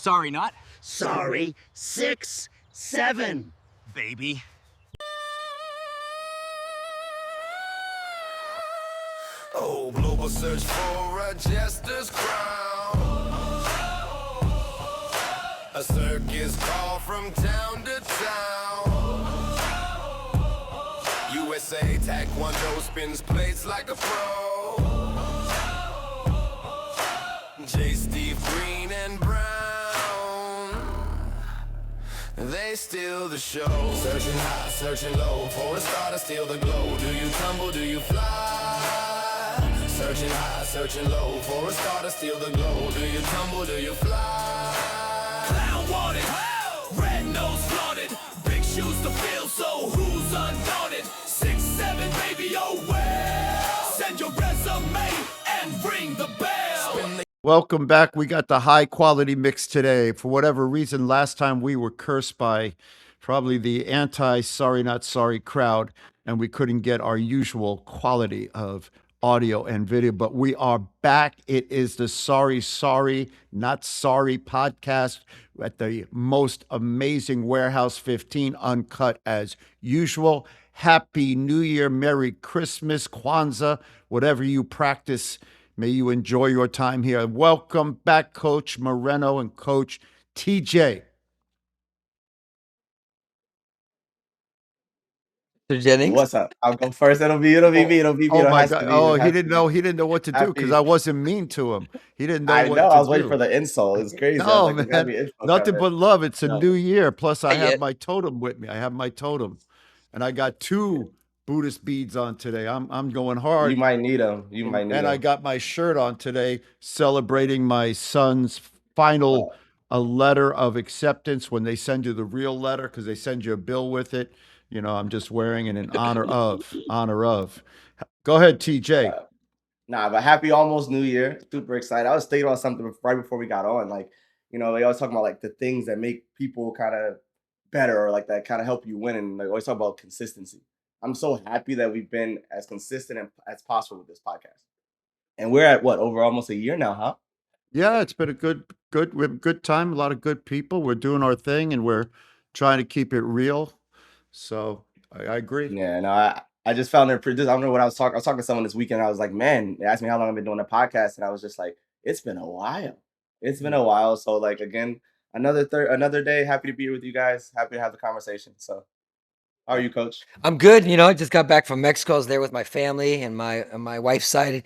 Sorry, not. Sorry, 6, 7. Baby. Oh, global search for a jester's crown. A circus call from town to town. USA Taekwondo spins plates like a pro. J. Steve Green and Brown, they steal the show. Searching high, searching low, for a star to steal the glow. Do you tumble, do you fly? Searching high, searching low, for a star to steal the glow. Do you tumble, do you fly? Clown wanted, red nose flaunted, big shoes to fill, so who's undaunted? 6, 7, baby, oh well. Send your resume and ring the bell. Welcome back. We got the high quality mix today. For whatever reason, last time we were cursed by probably the anti-sorry not sorry crowd, and we couldn't get our usual quality of audio and video, but we are back. It is the Sorry Not Sorry podcast at the most amazing Warehouse 15 uncut as usual. Happy New Year, Merry Christmas, Kwanzaa, whatever you practice. May you enjoy your time here. Welcome back, Coach Moreno and Coach TJ. Mr. Jennings. What's up? I'll go first. It'll be me. Oh my God! Oh, he didn't know what to do because I wasn't mean to him. He didn't know. I what know. to I was do. waiting for the insult. It's crazy. No, man, nothing but love. It's a new year. Plus, I have Yeah. my totem with me. I have my totem, and I got 2 Buddhist beads on today. I'm going hard. You might need them. You might need them. And I got my shirt on today, celebrating my son's final a letter of acceptance when they send you the real letter, because they send you a bill with it. You know, I'm just wearing it in honor of. Go ahead, TJ. Nah, but happy almost New Year. Super excited. I was thinking about something right before we got on. Like, you know, they always talk about like the things that make people kind of better, or like that kind of help you win. And like always talk about consistency. I'm so happy that we've been as consistent as possible with this podcast. And we're at what, over almost a year now, huh? Yeah, it's been a good, we have a good time, a lot of good people. We're doing our thing and we're trying to keep it real. So I agree. Yeah, no, I just found it pretty. I don't know what I was talking to someone this weekend. I was like, man, they asked me how long I've been doing the podcast, and I was just like, it's been a while. It's been a while. So like again, another day. Happy to be here with you guys. Happy to have the conversation. So, how are you, Coach? I'm good. You know, I just got back from Mexico. I was there with my family and my wife's side,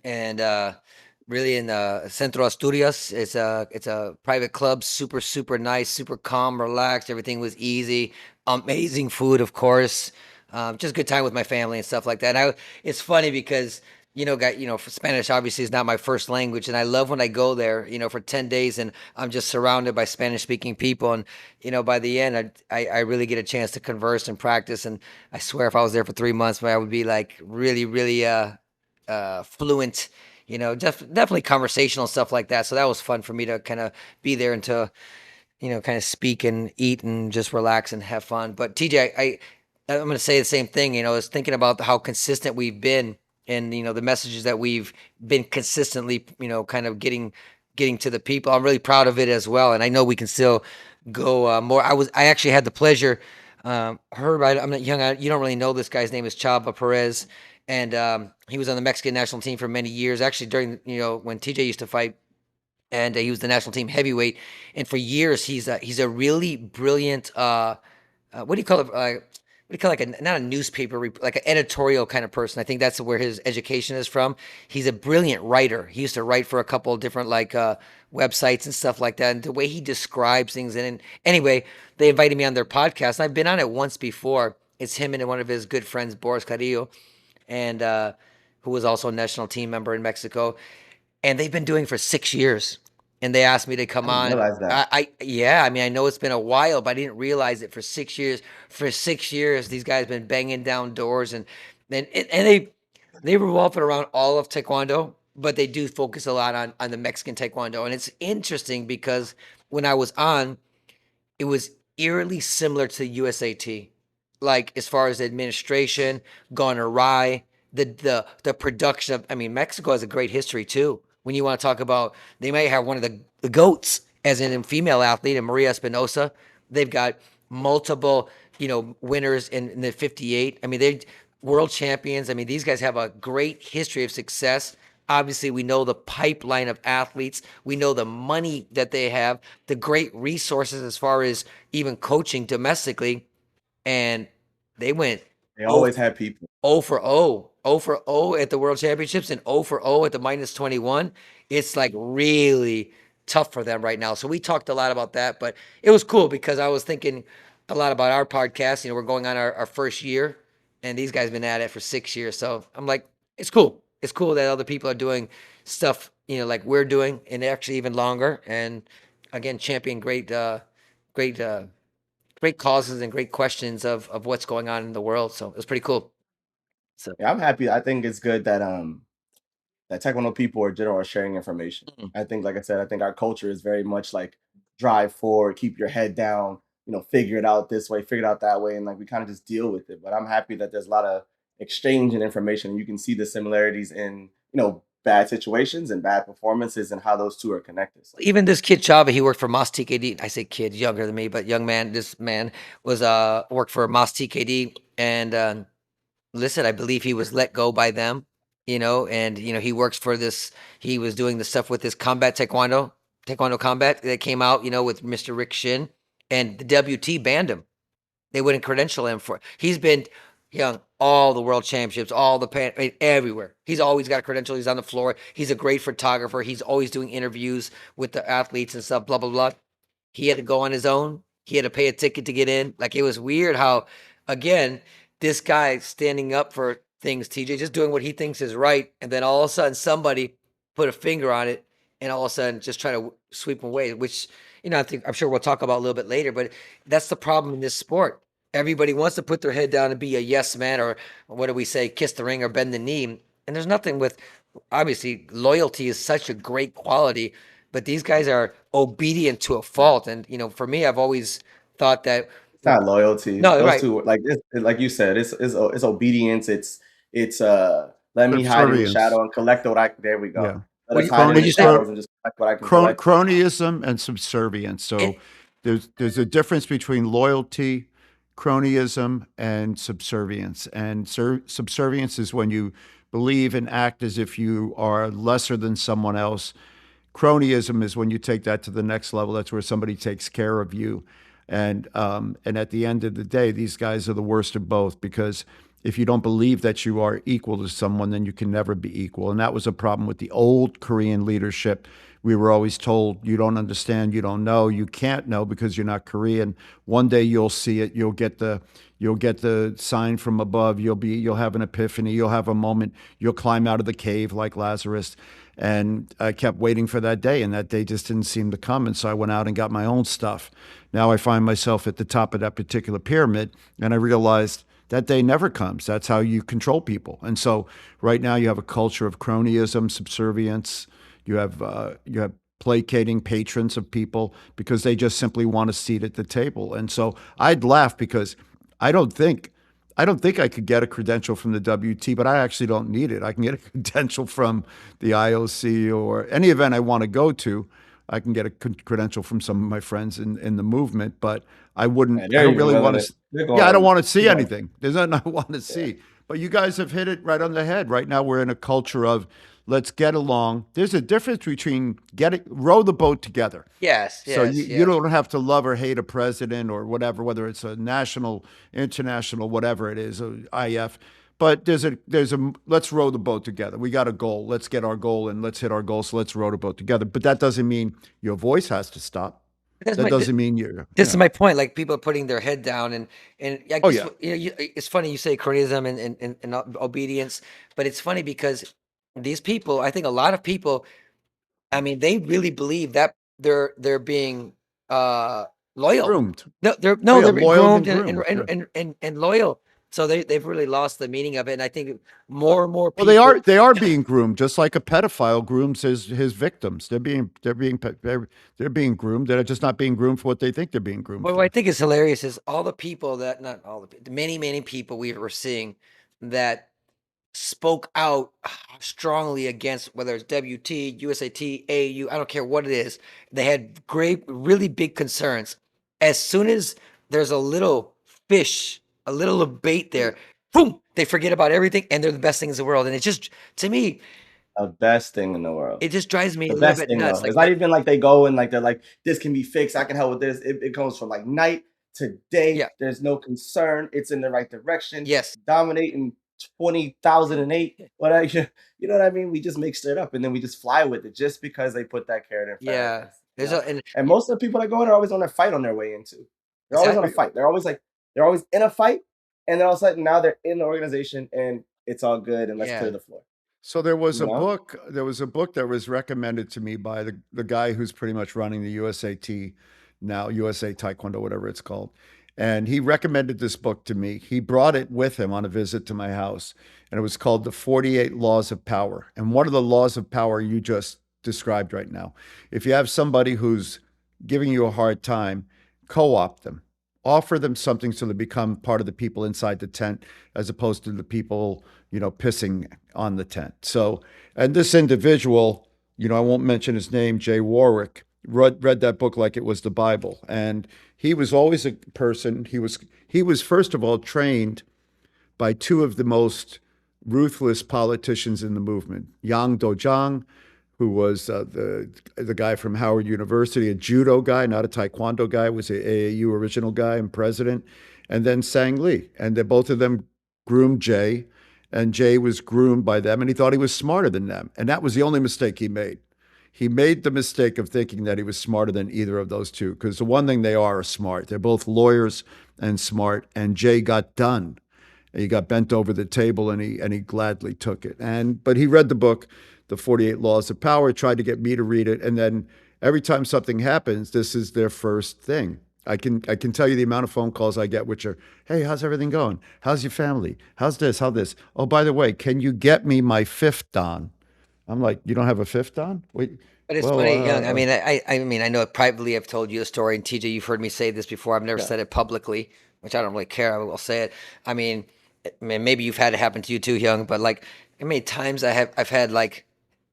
and really in Centro Asturias. It's a private club, super nice, super calm, relaxed. Everything was easy. Amazing food, of course. Just good time with my family and stuff like that. And it's funny because for Spanish obviously is not my first language, and I love when I go there, for 10 days and I'm just surrounded by Spanish speaking people, and by the end I really get a chance to converse and practice. And I swear if I was there for 3 months, I would be like really fluent, definitely conversational stuff like that. So that was fun for me to kind of be there and to kind of speak and eat and just relax and have fun. But TJ, I'm going to say the same thing. I was thinking about how consistent we've been, and the messages that we've been consistently kind of getting to the people. I'm really proud of it as well, and I know we can still go more. I actually had the pleasure, Herb, I'm not young, you don't really know this guy's name is Chava Perez, and he was on the Mexican national team for many years, actually during when TJ used to fight, and he was the national team heavyweight, and for years he's a really brilliant what do you call it, not a newspaper, like an editorial kind of person. I think that's where his education is from. He's a brilliant writer. He used to write for a couple of different websites and stuff like that. And the way he describes things. And anyway, they invited me on their podcast. I've been on it once before. It's him and one of his good friends, Boris Carrillo, and who was also a national team member in Mexico. And they've been doing it for 6 years. And they asked me to come on. Realize that. I know it's been a while, but I didn't realize it for 6 years. For 6 years, these guys been banging down doors, and they revolve it around all of Taekwondo, but they do focus a lot on the Mexican Taekwondo. And it's interesting because when I was on, it was eerily similar to USAT, like as far as the administration gone awry, the production of. I mean, Mexico has a great history too. When you want to talk about, they might have one of the goats as in female athlete, and Maria Espinosa. They've got multiple, winners in the 58. I mean, they're world champions. I mean, these guys have a great history of success. Obviously, we know the pipeline of athletes. We know the money that they have, the great resources as far as even coaching domestically. And they went They always had people. 0 for 0, 0 for 0 at the World Championships and 0 for 0 at the -21. It's like really tough for them right now. So we talked a lot about that, but it was cool because I was thinking a lot about our podcast. We're going on our first year, and these guys have been at it for 6 years. So I'm like, it's cool. It's cool that other people are doing stuff, like we're doing, and actually even longer. And again, champion great, great, great causes and great questions of what's going on in the world. So it was pretty cool. So Yeah, I'm happy. I think it's good that that Taekwondo people in general are sharing information. Mm. I think, like I said, I think our culture is very much like drive forward, keep your head down, figure it out this way, figure it out that way, and like we kind of just deal with it. But I'm happy that there's a lot of exchange and information, and you can see the similarities in bad situations and bad performances and how those two are connected. So, even this kid Chava, he worked for Moss TKD. I say kid, younger than me, but young man. This man was worked for Moss TKD, and listen, I believe he was let go by them. And he works for this. He was doing the stuff with this combat taekwondo combat that came out. With Mr. Rick Shin, and the WT banned him. They wouldn't credential him for. He's been all the world championships, all the everywhere. He's always got a credential. He's on the floor. He's a great photographer. He's always doing interviews with the athletes and stuff. Blah blah blah. He had to go on his own. He had to pay a ticket to get in. Like, it was weird how, again, this guy standing up for things, TJ, just doing what he thinks is right, and then all of a sudden somebody put a finger on it, and all of a sudden just try to sweep him away. Which I'm sure we'll talk about a little bit later. But that's the problem in this sport. Everybody wants to put their head down and be a yes man, or what do we say, kiss the ring or bend the knee. And there's nothing with, obviously, loyalty is such a great quality, but these guys are obedient to a fault. And, for me, I've always thought that. it's not loyalty. No, Those right. two, like you said, it's obedience. It's let me hide in the Subservience. shadow and collect what I. There we go. Yeah. Let us What hide in did the you say? shadows and just collect what I can collect. Cronyism and subservience. So there's a difference between loyalty, cronyism, and subservience. And subservience is when you believe and act as if you are lesser than someone else. Cronyism is when you take that to the next level. That's where somebody takes care of you. And at the end of the day, these guys are the worst of both, because if you don't believe that you are equal to someone, then you can never be equal. And that was a problem with the old Korean leadership. We were always told, you don't understand, you don't know, you can't know because you're not Korean. One day you'll see it, you'll get the sign from above, you'll have an epiphany, you'll have a moment, you'll climb out of the cave like Lazarus. And I kept waiting for that day, and that day just didn't seem to come. And so I went out and got my own stuff. Now I find myself at the top of that particular pyramid, and I realized that day never comes. That's how you control people. And so right now you have a culture of cronyism, subservience. You have placating patrons of people because they just simply want a seat at the table. And so I'd laugh because I don't think I could get a credential from the WT, but I actually don't need it. I can get a credential from the IOC or any event I want to go to. I can get a credential from some of my friends in the movement, but I wouldn't. I don't really want to. Yeah, I don't want to see anything. There's nothing I want to see. But you guys have hit it right on the head. Right now, we're in a culture of let's get along. There's a difference between row the boat together. Yes. So you don't have to love or hate a president or whatever, whether it's a national, international, whatever it is, IF. But there's a let's row the boat together. We got a goal. Let's get our goal and let's hit our goal. So let's row the boat together. But that doesn't mean your voice has to stop. That doesn't mean you're. This is my point. Like, people are putting their head down, and I guess, it's funny you say cronyism and obedience, but it's funny because these people, I think a lot of people, I mean, they really believe that they're being loyal. Groomed. No, they're loyal being and groomed and loyal. So they've really lost the meaning of it. And I think more and more people. Well, they are being groomed, just like a pedophile grooms his victims. They're being groomed. They're just not being groomed for what they think they're being groomed What for. I think is hilarious is all the people that, not all the many people we were seeing that spoke out strongly against whether it's WT, USAT, AAU, I don't care what it is. They had great, really big concerns. As soon as there's a little fish, a little bait there, boom, they forget about everything and they're the best things in the world. And it just, to me, The best thing in the world. it just drives me a The little best bit thing nuts. though. Like, It's not even like they go and like they're like, this can be fixed. I can help with this. It goes from like night to day. Yeah. There's no concern. It's in the right direction. yes, Dominating 20,008. What you know what I mean? We just make shit up and then we just fly with it just because they put that carrot in front of yeah. us. There's And a, most of the people that go in are always on a fight on their way into. They're always on a exactly. fight. They're always like they're always in a fight, and then all of a sudden now they're in the organization and it's all good and let's Yeah. clear the floor. So there was You a know? book. There was a book that was recommended to me by the guy who's pretty much running the USAT now, USA Taekwondo, whatever it's called. And he recommended this book to me. He brought it with him on a visit to my house, and it was called The 48 Laws of Power. And one of the laws of power you just described right now, if you have somebody who's giving you a hard time, co-opt them. Offer them something so they become part of the people inside the tent as opposed to the people, pissing on the tent. So, and this individual, I won't mention his name, Jay Warwick, read that book like it was the Bible. And he was always a person, he was first of all trained by two of the most ruthless politicians in the movement, Yang Dojang, who was the guy from Howard University, a judo guy, not a taekwondo guy, was a AAU original guy and president, and then Sang Lee. And both of them groomed Jay, and Jay was groomed by them, and he thought he was smarter than them. And that was the only mistake he made. He made the mistake of thinking that he was smarter than either of those two, because the one thing they are smart. They're both lawyers and smart, and Jay got done. He got bent over the table, and he gladly took it. But he read the book, The 48 Laws of Power, tried to get me to read it, and then every time something happens, this is their first thing. I can tell you the amount of phone calls I get, which are, "Hey, how's everything going? How's your family? How's this? How this? Oh, by the way, can you get me my fifth Dan?" I'm like, "You don't have a fifth Dan? Wait, But it's well, funny, Young. I mean, I know privately I've told you the story, and TJ, you've heard me say this before. I've never Yeah. said it publicly, which I don't really care. I will say it. I mean, maybe you've had it happen to you too, Young. But like, how many times I've had like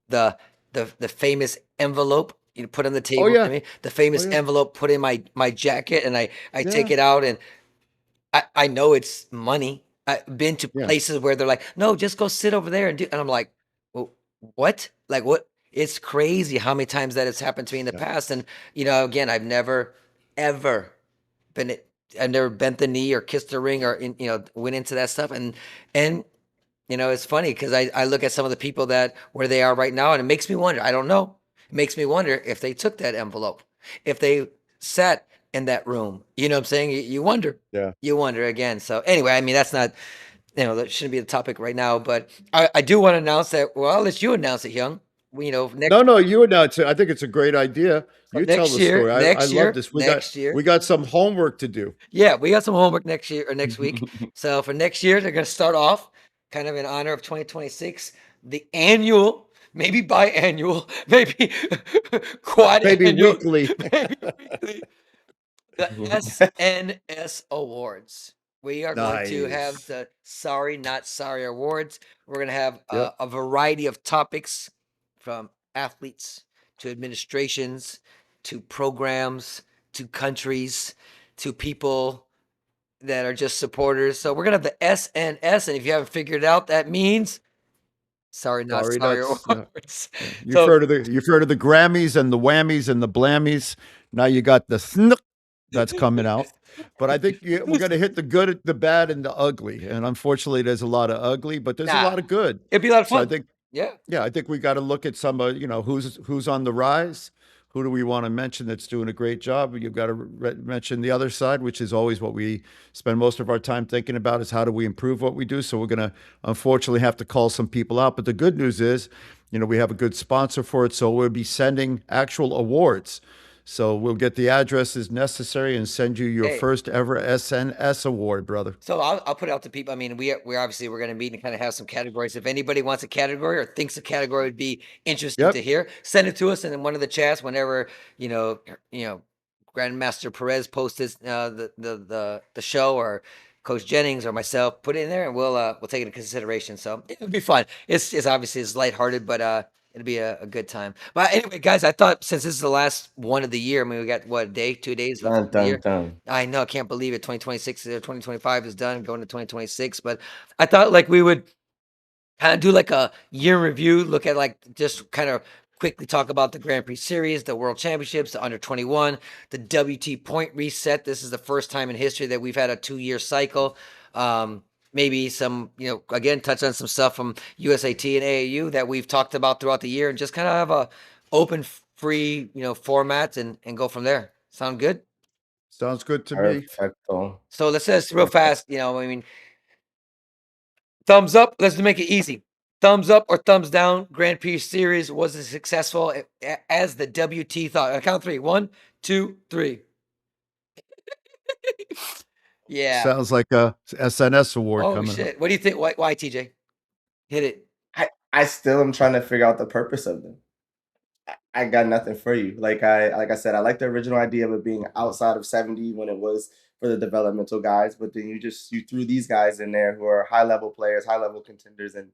the famous envelope you put on the table. yeah. I mean, the famous yeah. envelope put in my jacket, and I take Yeah. it out, and I know it's money. I've been to Yeah. places where they're like, no, just go sit over there and do. And I'm like, well, what? Like, what? It's crazy how many times that has happened to me in the Yeah. past. And, again, I've never, ever been, I've never bent the knee or kissed the ring or, went into that stuff. And, it's funny because I look at some of the people where they are right now, and it makes me wonder. I don't know. It makes me wonder if they took that envelope, if they sat in that room. You know what I'm saying? You wonder. Yeah. You wonder again. So anyway, I mean, that's not, that shouldn't be the topic right now, but I do want to announce that. Well, I'll let you announce it, Young. Next No, you announce it. I think it's a great idea. You tell the story. I love this. next year. We got some homework to do. Yeah, we got some homework next year or next week. So for next year, they're going to start off kind of in honor of 2026, the annual, maybe biannual, maybe Maybe quadrannual, weekly. maybe weekly, the SNS Awards. We are going to have Nice. the Sorry Not Sorry Awards. We're going to have Yep. a variety of topics, from athletes to administrations to programs to countries to people that are just supporters. So we're going to have the SNS. And if you haven't figured it out, that means Sorry Not Sorry, Sorry that's Awards. you've So- heard of the Grammys and the whammies and the blammies. Now you got the snook that's coming out. But I think we're going to hit the good, the bad, and the ugly. And unfortunately, there's a lot of ugly, but there's a Nah. lot of good. It'd be a lot of So I fun. think, Yeah. I think we got to look at some, who's on the rise. Who do we want to mention that's doing a great job? You've got to mention the other side, which is always what we spend most of our time thinking about, is how do we improve what we do. So we're going to unfortunately have to call some people out. But the good news is, we have a good sponsor for it. So we'll be sending actual awards. So we'll get the addresses necessary and send you your Hey. first ever SNS award, brother. So I'll put it out to people. I mean, we're obviously we're going to meet and kind of have some categories. If anybody wants a category or thinks a category would be interesting Yep. to hear, send it to us, and in one of the chats, whenever Grandmaster Perez posts the show, or Coach Jennings or myself put it in there, and we'll take it into consideration. So it'll be fun. It's obviously it's lighthearted, but it'll be a good time. But anyway, guys, I thought since this is the last one of the year, I mean, we got what, a day, 2 days left Dun of the dun year. dun. I know, I can't believe it. 2026 or 2025 is done, going to 2026. But I thought like we would kind of do like a year review, look at like just kind of quickly talk about the Grand Prix series, the World Championships, the under 21, the WT point reset. This is the first time in history that we've had a 2-year cycle. Maybe some, again, touch on some stuff from USAT and AAU that we've talked about throughout the year, and just kind of have a open, free, format and go from there. Sound good? Sounds good to me. Perfecto. So let's say this real fast. I mean, thumbs up. Let's make it easy. Thumbs up or thumbs down. Grand Prix series was as successful as the WT thought. On count 3. 1, 2, 3. Yeah. Sounds like a SNS award Oh coming shit. up. What do you think? Why TJ? Hit it. I still am trying to figure out the purpose of them. I got nothing for you. Like I said, I like the original idea of it being outside of 70 when it was for the developmental guys, but then you threw these guys in there who are high level players, high level contenders, and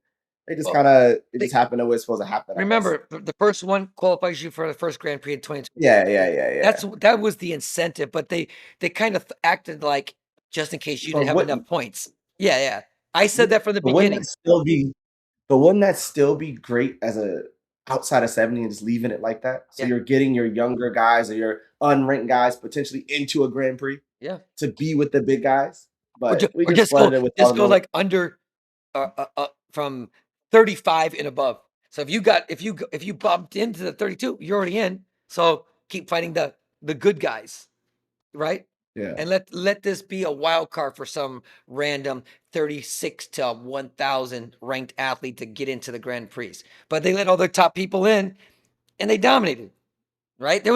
they just Well, kind of it they- just happened the way it's supposed to happen. I guess. Remember, the first one qualifies you for the first Grand Prix in 2020. Yeah. That was the incentive, but they kind of acted like just in case you But didn't have enough points. Yeah. I said that from the but wouldn't beginning. that still be but wouldn't that still be great as a outside of 70 and just leaving it like that? So Yeah. you're getting your younger guys or your unranked guys potentially into a Grand Prix Yeah. to be with the big guys. Or, But we or just flooded it with all the like under from 35 and above. So if you bumped into the 32, you're already in. So keep fighting the good guys, right? yeah. And let this be a wild card for some random 36 to 1,000 ranked athlete to get into the Grand Prix. But they let all the top people in, and they dominated, right? There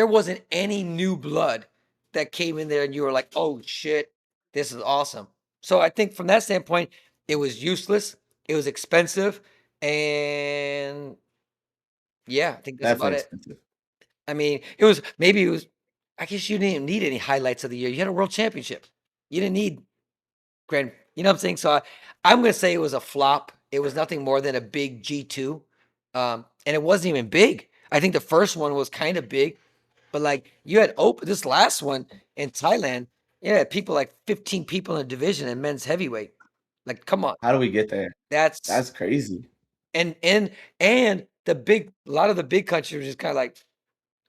wasn't any new blood that came in there, and you were like, oh shit, this is awesome. So I think from that standpoint, it was useless, it was expensive, and yeah, I think that's about Definitely it. expensive. I mean, I guess you didn't even need any highlights of the year. You had a world championship. You didn't need you know what I'm saying? So I'm going to say it was a flop. It was nothing more than a big G2. And it wasn't even big. I think the first one was kind of big, but like you had this last one in Thailand. Yeah, people like 15 people in a division in men's heavyweight. Like, come on. How do we get there? That's crazy. And a lot of the big countries were just kind of like,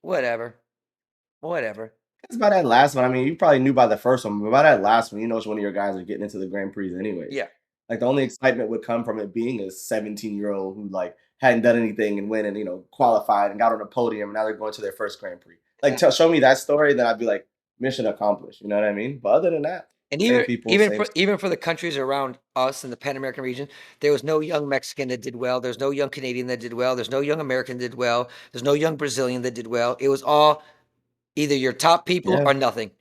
whatever. That's by that last one. I mean, you probably knew by the first one, but by that last one, you know which one of your guys are getting into the Grand Prix anyway. Yeah. Like the only excitement would come from it being a 17-year-old who like hadn't done anything and went and qualified and got on a podium and now they're going to their first Grand Prix. Like show me that story, then I'd be like, mission accomplished. You know what I mean? But other than that, And same people, same even for the countries around us in the Pan American region, there was no young Mexican that did well. There's no young Canadian that did well. There's no young American that did well. There's no young Brazilian that did well. It was all either your top people Yeah. or nothing.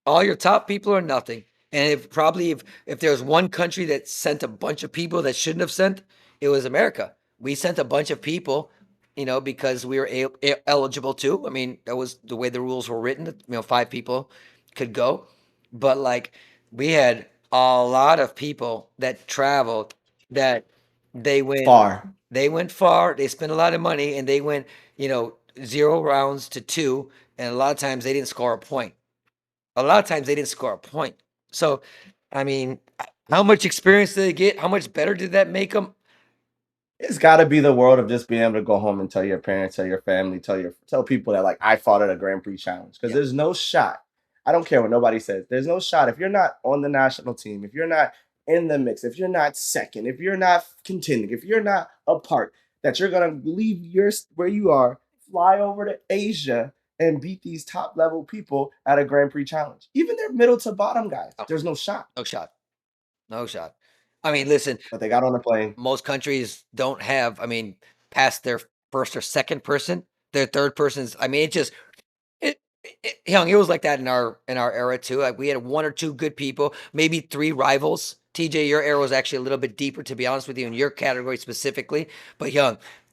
All your top people or nothing. And if there was one country that sent a bunch of people that shouldn't have sent, it was America. We sent a bunch of people, because we were eligible to. I mean, that was the way the rules were written. 5 people could go, but like we had a lot of people that traveled that they went far. They went far. They spent a lot of money, and they went 0 rounds to 2, and a lot of times they didn't score a point. So, I mean, how much experience did they get? How much better did that make them? It's got to be the world of just being able to go home and tell your parents, tell your family, tell people that like I fought at a Grand Prix challenge because Yeah. there's no shot. I don't care what nobody says. There's no shot if you're not on the national team, if you're not in the mix, if you're not second, if you're not contending, if you're not a part, that you're gonna leave where you are, fly over to Asia and beat these top level people at a Grand Prix challenge. Even their middle to bottom guys, there's no shot. No shot. I mean, listen, But they got on the plane. most countries don't have, past their first or second person, their third person's, it was like that in our era too. Like we had 1 or 2 good people, maybe 3 rivals. TJ, your era was actually a little bit deeper, to be honest with you, in your category specifically. But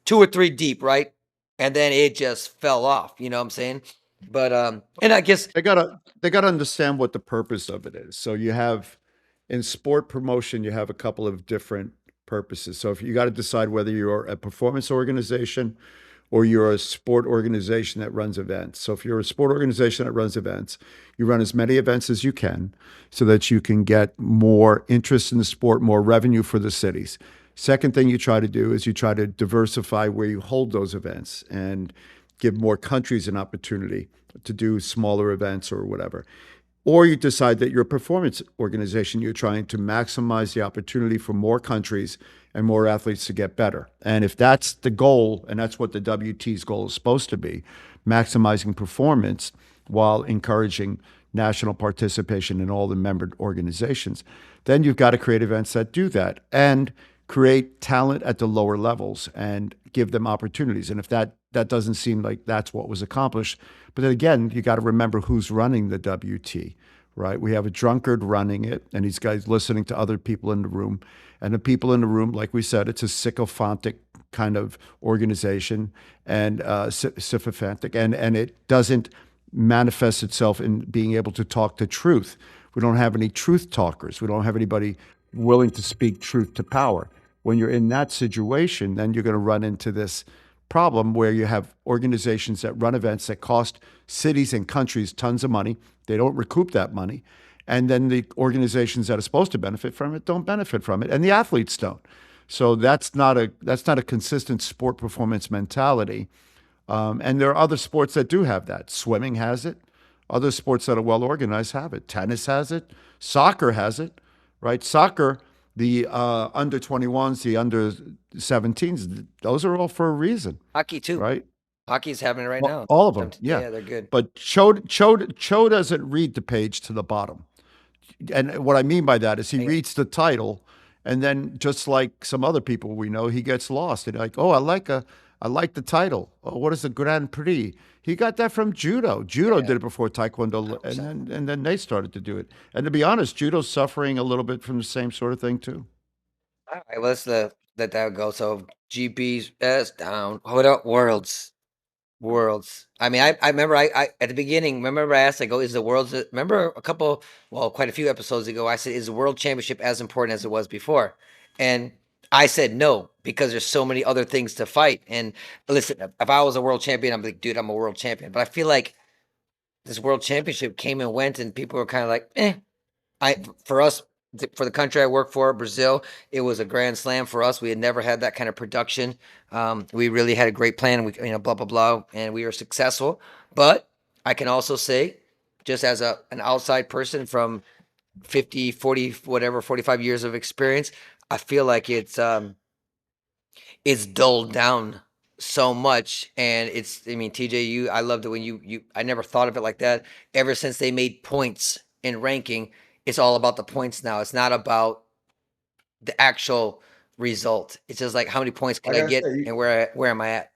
2 or 3 deep, right? And then it just fell off. You know what I'm saying? But and I guess They gotta understand what the purpose of it is. So you have in sport promotion, you have a couple of different purposes. So if you got to decide whether you're a performance organization or you're a sport organization that runs events. So if you're a sport organization that runs events, you run as many events as you can so that you can get more interest in the sport, more revenue for the cities. Second thing you try to do is you try to diversify where you hold those events and give more countries an opportunity to do smaller events or whatever. Or you decide that you're a performance organization, you're trying to maximize the opportunity for more countries and more athletes to get better. And if that's the goal, and that's what the WT's goal is supposed to be, maximizing performance while encouraging national participation in all the member organizations, then you've got to create events that do that and create talent at the lower levels and give them opportunities. And if that doesn't seem like that's what was accomplished, but then again, you got to remember who's running the WT, right? We have a drunkard running it, and he's guys listening to other people in the room. And the people in the room, like we said, it's a sycophantic kind of organization and sycophantic, and it doesn't manifest itself in being able to talk the truth. We don't have any truth talkers. We don't have anybody willing to speak truth to power. When you're in that situation, then you're going to run into this problem where you have organizations that run events that cost cities and countries tons of money. They don't recoup that money. And then the organizations that are supposed to benefit from it don't benefit from it, and the athletes don't. So that's not a consistent sport performance mentality. And there are other sports that do have that. Swimming has it. Other sports that are well organized have it. Tennis has it. Soccer has it, right? Soccer, the under 21s, the under 17s, those are all for a reason, hockey too. right? Hockey's happening right now. All of them, yeah. Yeah, they're good. But Cho doesn't read the page to the bottom. And what I mean by that is he reads the title, and then just like some other people we know, he gets lost. And like, oh, I like the title. Oh, what is the Grand Prix? He got that from judo. Judo did it before Taekwondo, and then they started to do it. And to be honest, judo's suffering a little bit from the same sort of thing too. All right, well, let that go. So GPS down. Hold up, worlds. Worlds. I mean, I remember I at the beginning, remember I asked, I go, is the world's remember quite a few episodes ago, I said, is the world championship as important as it was before? And I said no, because there's so many other things to fight. And listen, if I was a world champion, I'm like, dude, I'm a world champion. But I feel like this world championship came and went, and people were kind of like, eh. For us, for the country I work for, Brazil, it was a grand slam for us. We had never had that kind of production. We really had a great plan. We, blah blah blah, and we were successful. But I can also say, just as an outside person from 50, 40, whatever, 45 years of experience, I feel like it's dulled down so much. And I mean, TJ, I loved it when I never thought of it like that. Ever since they made points in ranking, it's all about the points now. It's not about the actual result. It's just like, how many points can Like I I get, said, and where am I at?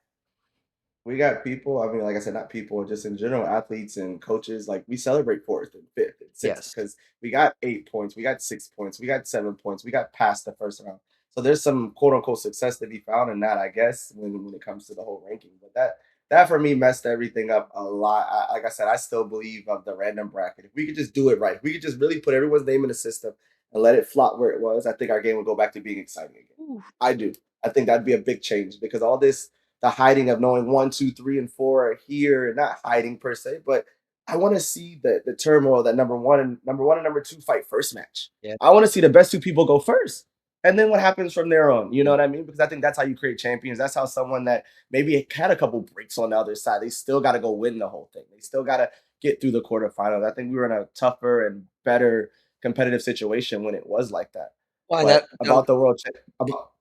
we got people. I mean, like I said, not people, just in general, athletes and coaches. Like we celebrate fourth and fifth and sixth Yes. because we got 8 points, we got 6 points, we got 7 points, we got past the first round. So there's some quote unquote success to be found in that, I guess, when it comes to the whole ranking. But that for me messed everything up a lot. Like I said, I still believe of the random bracket. If we could just do it right, if we could just really put everyone's name in the system and let it flop where it was, I think our game would go back to being exciting again. I do. I think that'd be a big change because all this the hiding of knowing one, two, three, and four are here, not hiding per se, but I want to see the turmoil that number one and number two fight first match. Yeah. I want to see the best two people go first. And then what happens from there on? You know what I mean? Because I think that's how you create champions. That's how someone that maybe had a couple breaks on the other side, they still got to go win the whole thing. They still got to get through the quarterfinals. I think we were in a tougher and better competitive situation when it was like that. Well, But about the world,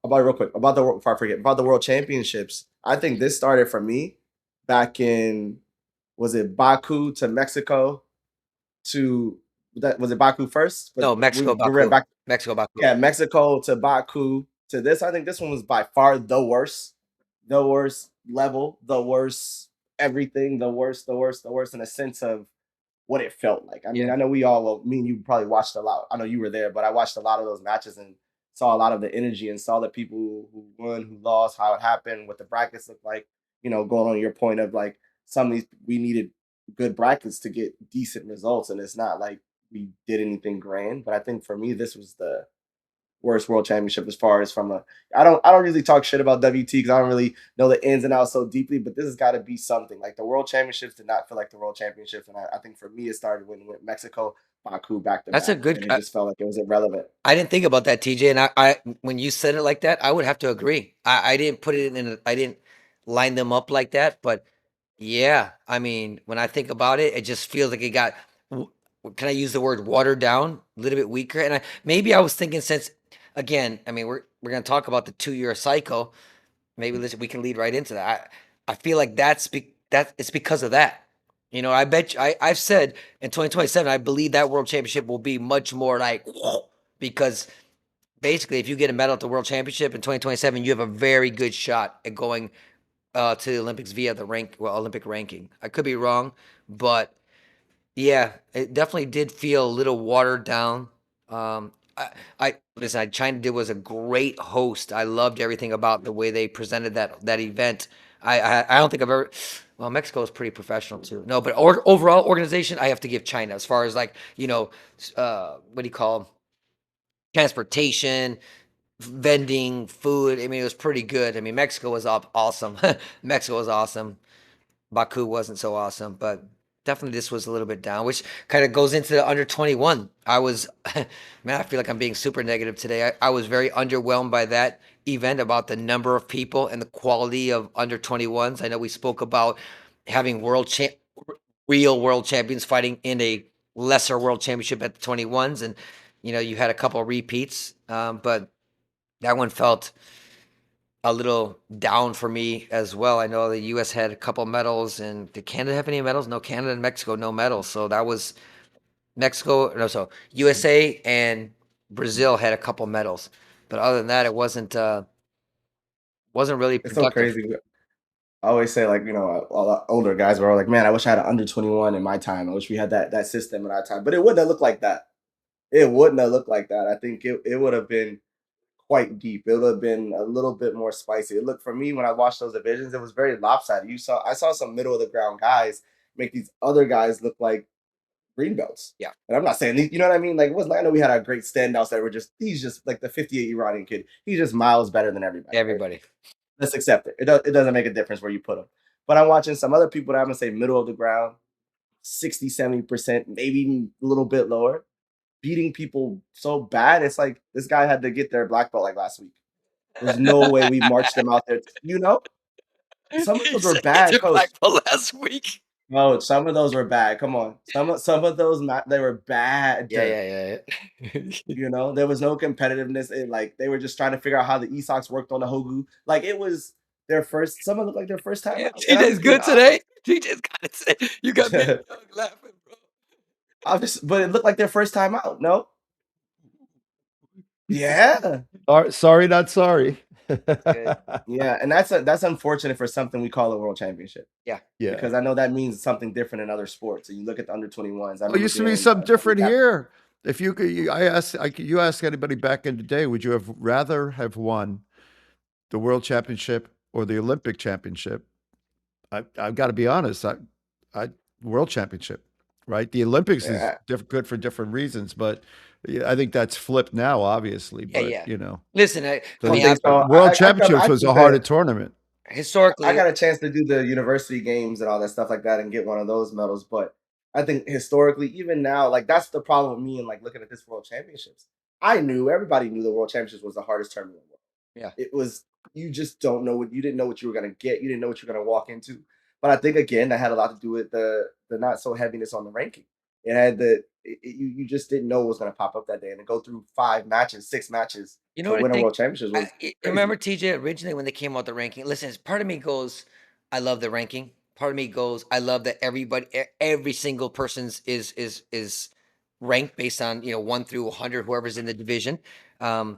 about real quick about the world, before I forget about the world championships, I think this started for me back in was it Baku to Mexico to that was it Baku first? But no, Mexico, we ran Baku. back, Mexico, Baku. yeah, Mexico to Baku to this. I think this one was by far the worst level, the worst everything, the worst in a sense of what it felt like. I mean, Yeah. I know we all, well, me and you probably watched a lot. I know you were there, but I watched a lot of those matches and saw a lot of the energy and saw the people who won, who lost, how it happened, what the brackets looked like. Going on your point of like some of these we needed good brackets to get decent results, and it's not like we did anything grand. But I think for me, this was the worst world championship as far as from a. I don't really talk shit about WT because I don't really know the ins and outs so deeply. But this has got to be something like the world championships did not feel like the world championships, and I think for me it started when we went Mexico, Baku back to That's a back, good. and it just felt like it was irrelevant. I didn't think about that, TJ. And I when you said it like that, I would have to agree. I didn't put it in. I didn't line them up like that. But yeah, I mean, when I think about it, it just feels like it got. Can I use the word watered down, a little bit weaker? And maybe I was thinking since, again, I mean, we're gonna talk about the 2-year cycle. Maybe we can lead right into that. I feel like that it's because of that. You know, I bet you, I've said in 2027, I believe that world championship will be much more like because basically, if you get a medal at the world championship in 2027, you have a very good shot at going to the Olympics via the Olympic ranking. I could be wrong, but yeah, it definitely did feel a little watered down. Um, I listen. China did was a great host. I loved everything about the way they presented that event. I don't think I've ever. Well, Mexico is pretty professional too. No, but overall organization, I have to give China as far as like what do you call 'em? Transportation, vending, food. I mean, it was pretty good. I mean, Mexico was awesome. Mexico was awesome. Baku wasn't so awesome, but definitely this was a little bit down, which kind of goes into the under 21. I was, man, I feel like I'm being super negative today. I was very underwhelmed by that event about the number of people and the quality of under 21s. I know we spoke about having real world champions fighting in a lesser world championship at the 21s, and you had a couple of repeats, but that one felt a little down for me as well. I know the U.S. had a couple medals, and did Canada have any medals? No, Canada and Mexico, no medals. So that was Mexico. No, so USA and Brazil had a couple medals, but other than that, it wasn't really It's so productive. crazy. I always say like all the older guys were all like, man, I wish I had an under 21 in my time. I wish we had that system in our time, but it wouldn't have looked like that. It wouldn't have looked like that. I think it would have been quite deep. It would have been a little bit more spicy. It looked for me when I watched those divisions, it was very lopsided. I saw some middle of the ground guys make these other guys look like green belts. Yeah, And I'm not saying you know what I mean. Like it wasn't. I know we had our great standouts that were he's just like the 58 Iranian kid. He's just miles better than everybody. Right? everybody. Let's accept it. It doesn't make a difference where you put him. But I'm watching some other people that I'm gonna say middle of the ground, 60, 70%, maybe even a little bit lower, beating people so bad. It's like this guy had to get their black belt like last week. There's no way we marched them out there. Some of You those were said get bad, your coach. black belt last week. No, some of those were bad. Come on, some of those they were bad. Yeah. There was no competitiveness. Like they were just trying to figure out how the e-socks worked on the Hogu. Like it was their first. Some of them looked like their first time Yeah, out. And TJ's good today. TJ's got it. You got me laughing, bro. but it looked like their first time out. No, yeah, Sorry, not sorry. yeah, and that's unfortunate for something we call a world championship. Yeah. Yeah. Because I know that means something different in other sports. And you look at the under 21s. Well, it used to be something different here. If you could, you ask anybody back in the day, would you have rather have won the world championship or the Olympic championship? I've got to be honest. I world championship, right? The Olympics is good for different reasons, but I think that's flipped now, obviously. But Yeah. Listen, world championships was a harder tournament. Historically, I got a chance to do the university games and all that stuff like that and get one of those medals. But I think historically, even now, like that's the problem with me and like looking at this world championships. Everybody knew the world championships was the hardest tournament in the world. Yeah. It was, you just don't know you didn't know what you were gonna get. You didn't know what you were gonna walk into. But I think again that had a lot to do with the not so heaviness on the ranking. It had you just didn't know what was gonna pop up that day. And to go through 6 matches you know to what I win a think? world championship was Remember TJ originally when they came out the ranking? Listen, part of me goes, I love the ranking. Part of me goes, I love that every single person's is ranked based on 1 through 100, whoever's in the division. I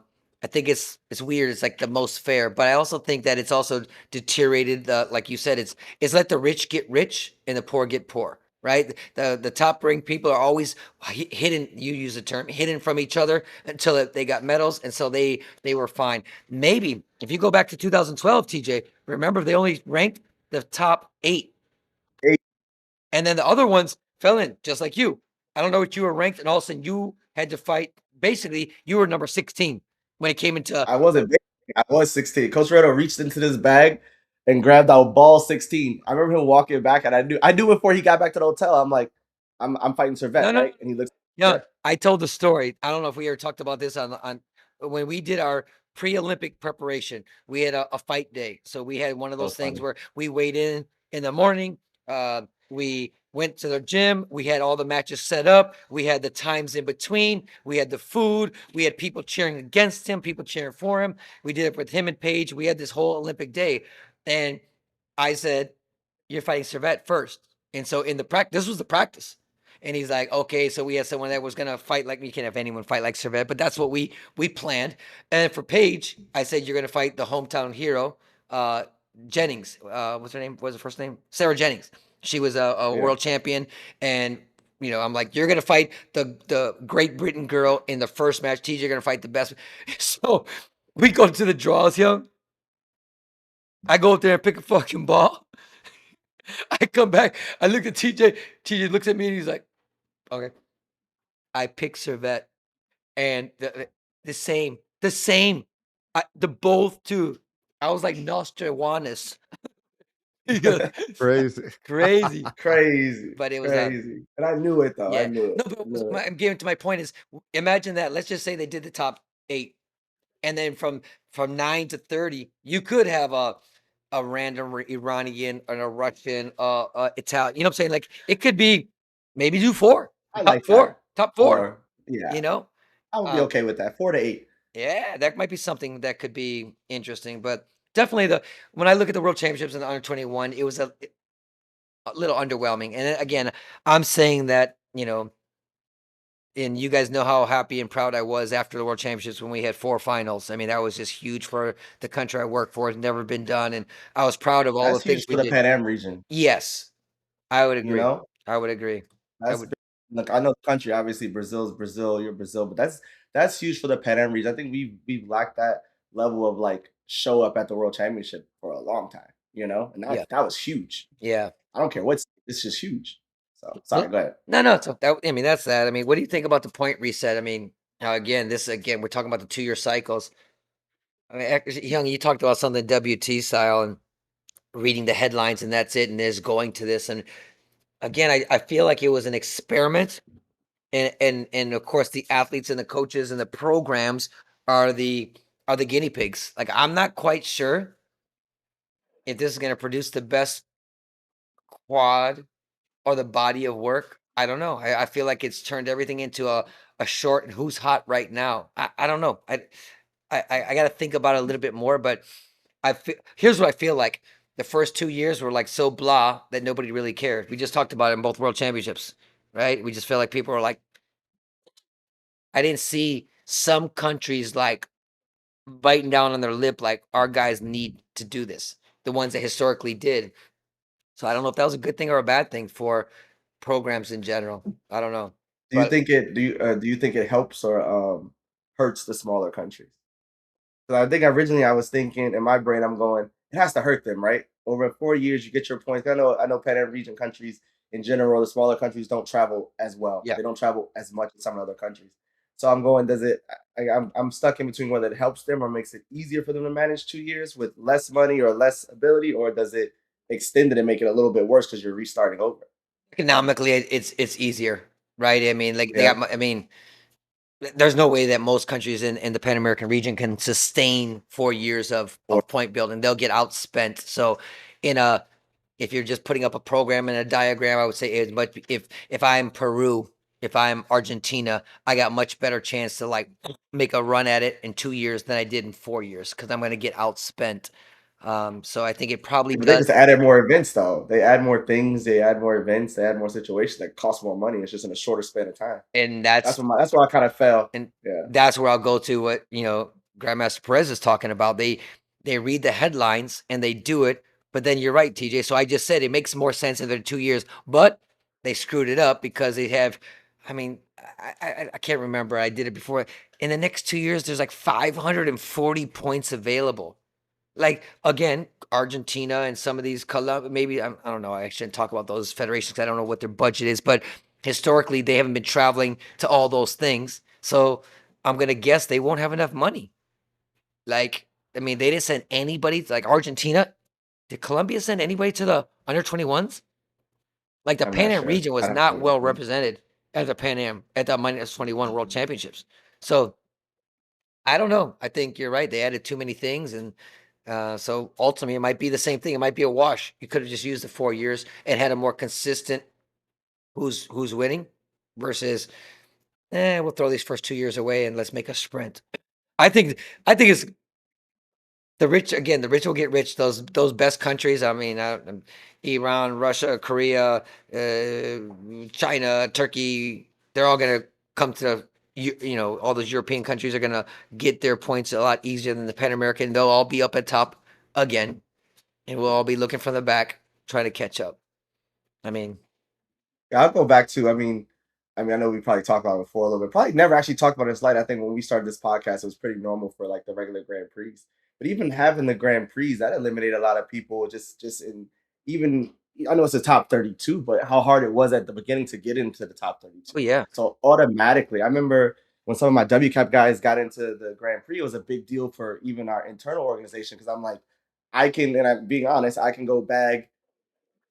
think it's weird. It's like the most fair, but I also think that it's also deteriorated. Like you said, it's let the rich get rich and the poor get poor. Right, the top ranked people are always hidden. You use the term hidden from each other until they got medals, and so they were fine. Maybe if you go back to 2012, TJ, remember they only ranked the top 8. And then the other ones fell in just like you. I don't know what you were ranked, and all of a sudden you had to fight. Basically, you were number 16 when it came into. I wasn't big. I was 16. Coach Redo reached into this bag and grabbed out ball 16. I remember him walking back, and I knew before he got back to the hotel. I'm like, I'm fighting Servette, No, right? And he looks, yeah. yeah, I told the story. I don't know if we ever talked about this on when we did our pre-Olympic preparation. We had a fight day, so we had one of so those things funny. where we weighed in the morning. We went to the gym. We had all the matches set up. We had the times in between. We had the food. We had people cheering against him, people cheering for him. We did it with him and Paige. We had this whole Olympic day, and I said, "You're fighting Servette first." And so in the practice, this was the practice. And he's like, okay, so we had someone that was gonna fight like we can't have anyone fight like Servette, but that's what we planned. And for Paige, I said you're gonna fight the hometown hero, Jennings. What's her name? What's her first name? Sarah Jennings. She was a Yeah. world champion, and I'm like, you're gonna fight the Great Britain girl in the first match. TJ, you're gonna fight the best. So we go to the draws, young. I go up there and pick a fucking ball. I come back. I look at TJ. TJ looks at me and he's like, okay. I pick Servette, and the same, the both too. I was like Nostradamus. He goes, Crazy. crazy, Crazy, but it was crazy. And I knew it though. I yeah. knew No, it. but I knew it. I'm getting to my point is, imagine that. Let's just say they did the top 8, and then from 9 to 30, you could have a random Iranian and a Russian, Italian. You know what I'm saying? Like it could be maybe do 4, I top like that. 4, top 4. Or yeah, You know, I would be um, okay with that. 4 to 8. yeah, that might be something that could be interesting. But definitely when I look at the World Championships in the under 21, it was a little underwhelming. And again, I'm saying that and you guys know how happy and proud I was after the World Championships when we had 4 finals. I mean, that was just huge for the country I work for. It's never been done, and I was proud of all the That's huge things we for the did. Pan Am region. Yes, I would You agree. know, I would agree. I that's would. big. Look, I know the country. Obviously, Brazil's Brazil. You're Brazil, but that's huge for the Pan Am region. I think we've lacked that level of like show up at the World Championship for a long time. And Yeah, that was huge. yeah. I don't care what's it's just huge. So Well, sorry, go ahead. no. So I mean, that's that. I mean, what do you think about the point reset? I mean, now again, we're talking about the 2-year cycles. I mean, Young, you talked about something WT style and reading the headlines, and that's it, and there's going to this. And again, I feel like it was an experiment, and of course, the athletes and the coaches and the programs are the guinea pigs. Like, I'm not quite sure if this is going to produce the best quad or the body of work. I don't know. I feel like it's turned everything into a short and who's hot right now. I don't know. I got to think about it a little bit more, but here's what I feel like. The first 2 years were like so blah that nobody really cared. We just talked about it in both world championships, right? We just felt like people were like, I didn't see some countries like biting down on their lip, like our guys need to do this. The ones that historically did. So I don't know if that was a good thing or a bad thing for programs in general. I don't know, but Do you think it helps or hurts the smaller countries? So I think originally I was thinking in my brain, I'm going, it has to hurt them, right? Over 4 years, you get your points. I know Pan Am region countries in general, the smaller countries don't travel as well. yeah. They don't travel as much as some other countries. So I'm going, does it? I'm stuck in between whether it helps them or makes it easier for them to manage 2 years with less money or less ability, or does it extend it and make it a little bit worse because you're restarting over? Economically, it's easier, right? I mean, like Yeah. I mean, there's no way that most countries in the Pan American region can sustain 4 years of point building. They'll get outspent. So, in a if you're just putting up a program and a diagram, I would say it's much. If I'm Peru, if I'm Argentina, I got much better chance to like make a run at it in 2 years than I did in 4 years because I'm going to get outspent. So I think it probably But they does. just added more events though. They add more things, they add more events, they add more situations that cost more money. It's just in a shorter span of time. And That's where I kind of fell. and Yeah. that's where I'll go to what Grandmaster Perez is talking about. They read the headlines and they do it, but then you're right, TJ. So I just said it makes more sense in their 2 years, but they screwed it up because they have. I mean, I can't remember. I did it before. In the next 2 years, there's like 540 points available. Like again, Argentina and some of these maybe I don't know. I shouldn't talk about those federations. I don't know what their budget is, but historically they haven't been traveling to all those things. So I'm gonna guess they won't have enough money. Like, I mean, they didn't send anybody like Argentina. Did Colombia send anybody to the under 21s? Like the I'm Pan not Am sure. region I was have to not look. well represented at the Pan Am at the minus 21 World Championships. So I don't know. I think you're right. They added too many things, and so ultimately it might be the same thing. It might be a wash. You could have just used the 4 years and had a more consistent who's winning versus we'll throw these first 2 years away and let's make a sprint. I think it's the rich again. The rich will get rich. Those best countries. I mean, Iran, Russia, Korea, China, Turkey. They're all gonna come to all those European countries are gonna get their points a lot easier than the Pan American. They'll all be up at top again, and we'll all be looking from the back trying to catch up. I mean, Yeah, I'll go back to. I know we probably talked about it before a little bit. Probably never actually talked about it in this light. I think when we started this podcast, it was pretty normal for like the regular Grand Prix. But even having the Grand Prix, that eliminated a lot of people. Just in even I know it's a top 32, but how hard it was at the beginning to get into the top 32. oh yeah, So automatically, I remember when some of my WCAP guys got into the Grand Prix, it was a big deal for even our internal organization because I'm like, I can, and I'm being honest, I can go bag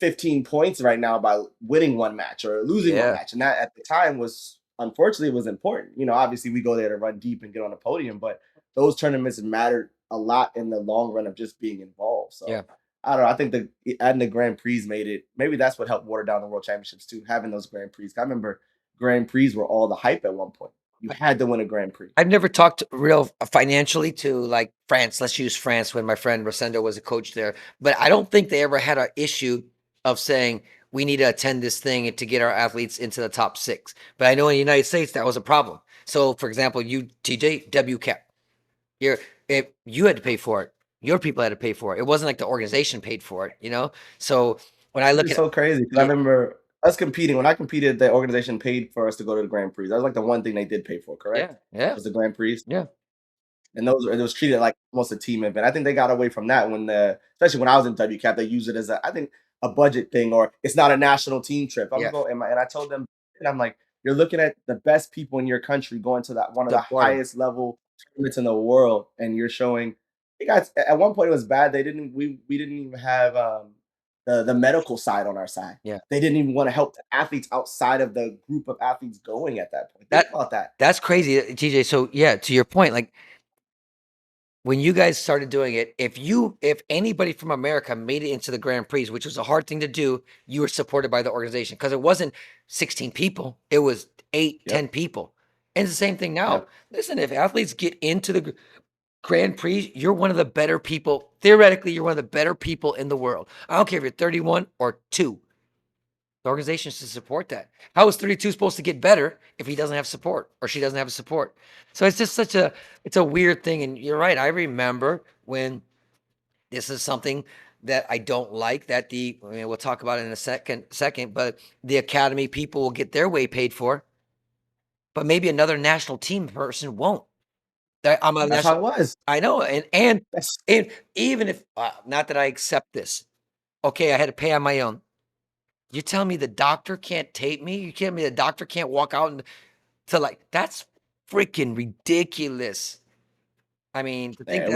15 points right now by winning one match or losing one yeah. match. And that at the time was unfortunately was important. Obviously we go there to run deep and get on the podium, but those tournaments mattered a lot in the long run of just being involved. Yeah. So I don't know. I think adding the Grand Prix made it. Maybe that's what helped water down the World Championships too. Having those Grand Prix. I remember Grand Prix were all the hype at one point. You had to win a Grand Prix. I've never talked real financially to like France. Let's use France when my friend Rosendo was a coach there. But I don't think they ever had an issue of saying we need to attend this thing to get our athletes into the top 6. But I know in the United States that was a problem. So for example, you TJ WCAP, if you had to pay for it, your people had to pay for it. It wasn't like the organization paid for it. So when I look It's at so crazy because I remember us competing. When I competed, the organization paid for us to go to the Grand Prix. That was like the one thing they did pay for, correct? yeah, Was the Grand Prix. yeah, And it was treated like almost a team event. I think they got away from that especially when I was in WCAP, they use it as I think a budget thing or it's not a national team trip. I'm yeah. going and I told them, and I'm like, you're looking at the best people in your country going to that one of the Supporting. highest level tournaments in the world, and you're showing. Hey guys, at one point it was bad. We didn't even have the medical side on our side. Yeah. They didn't even want to help the athletes outside of the group of athletes going at that point. Think about that. That's crazy, TJ. So yeah, to your point, like when you guys started doing it, if anybody from America made it into the Grand Prix, which was a hard thing to do, you were supported by the organization because it wasn't 16 people, it was 8, 10 people. And it's the same thing now. Yep. Listen, if athletes get into the Grand Prix, you're one of the better people. Theoretically, you're one of the better people in the world. I don't care if you're 31 or 2. The organization should support that. How is 32 supposed to get better if he doesn't have support or she doesn't have support? So it's just it's a weird thing. And you're right. I remember when this is something that I don't like that we'll talk about it in a second, but the academy people will get their way paid for, but maybe another national team person won't. That's how it was. I know. And That's even if, not that I accept this, okay, I had to pay on my own. You tell me the doctor can't tape me? You tell me the doctor can't walk out that's freaking ridiculous. I mean, to think it that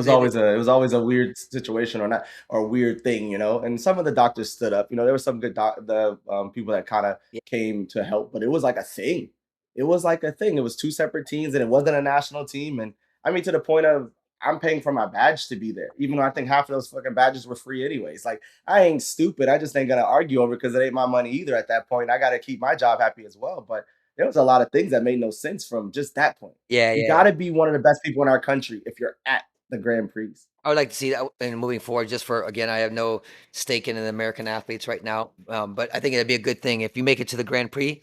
was always a weird situation or not or a weird thing. And some of the doctors stood up. There were some good people that kind of Yeah. came to help, but it was like a thing. It was like a thing. It was two separate teams, and it wasn't a national team. And I mean, to the point of I'm paying for my badge to be there, even though I think half of those fucking badges were free anyways. Like I ain't stupid. I just ain't gonna argue over because it ain't my money either. At that point, I gotta keep my job happy as well. But there was a lot of things that made no sense from just that point. Yeah, You yeah. got to be one of the best people in our country if you're at the Grand Prix. I would like to see that and moving forward, just for, again, I have no stake in the American athletes right now. But I think it'd be a good thing. If you make it to the Grand Prix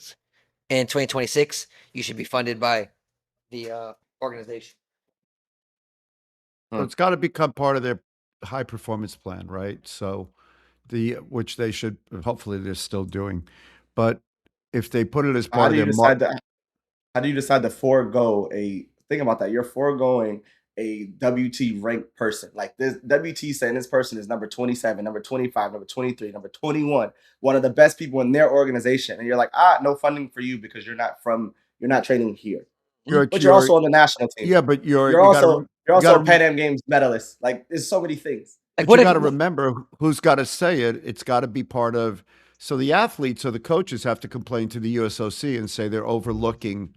in 2026, you should be funded by the organization. So it's got to become part of their high performance plan, right? So which they should, hopefully they're still doing. But if they put it as part of their How do you decide to forego think about that? You're foregoing a WT ranked person. Like this WT saying this person is number 27, number 25, number 23, number 21, one of the best people in their organization. And you're like, no funding for you because you're not training here. But you're you're also on the national team. yeah, but You're you got also to you're you got also a to Pan Am Games medalist. Like there's so many things. Like but you what got to if remember who's got to say it. It's got to be part of. So the athletes or the coaches have to complain to the USOC and say they're overlooking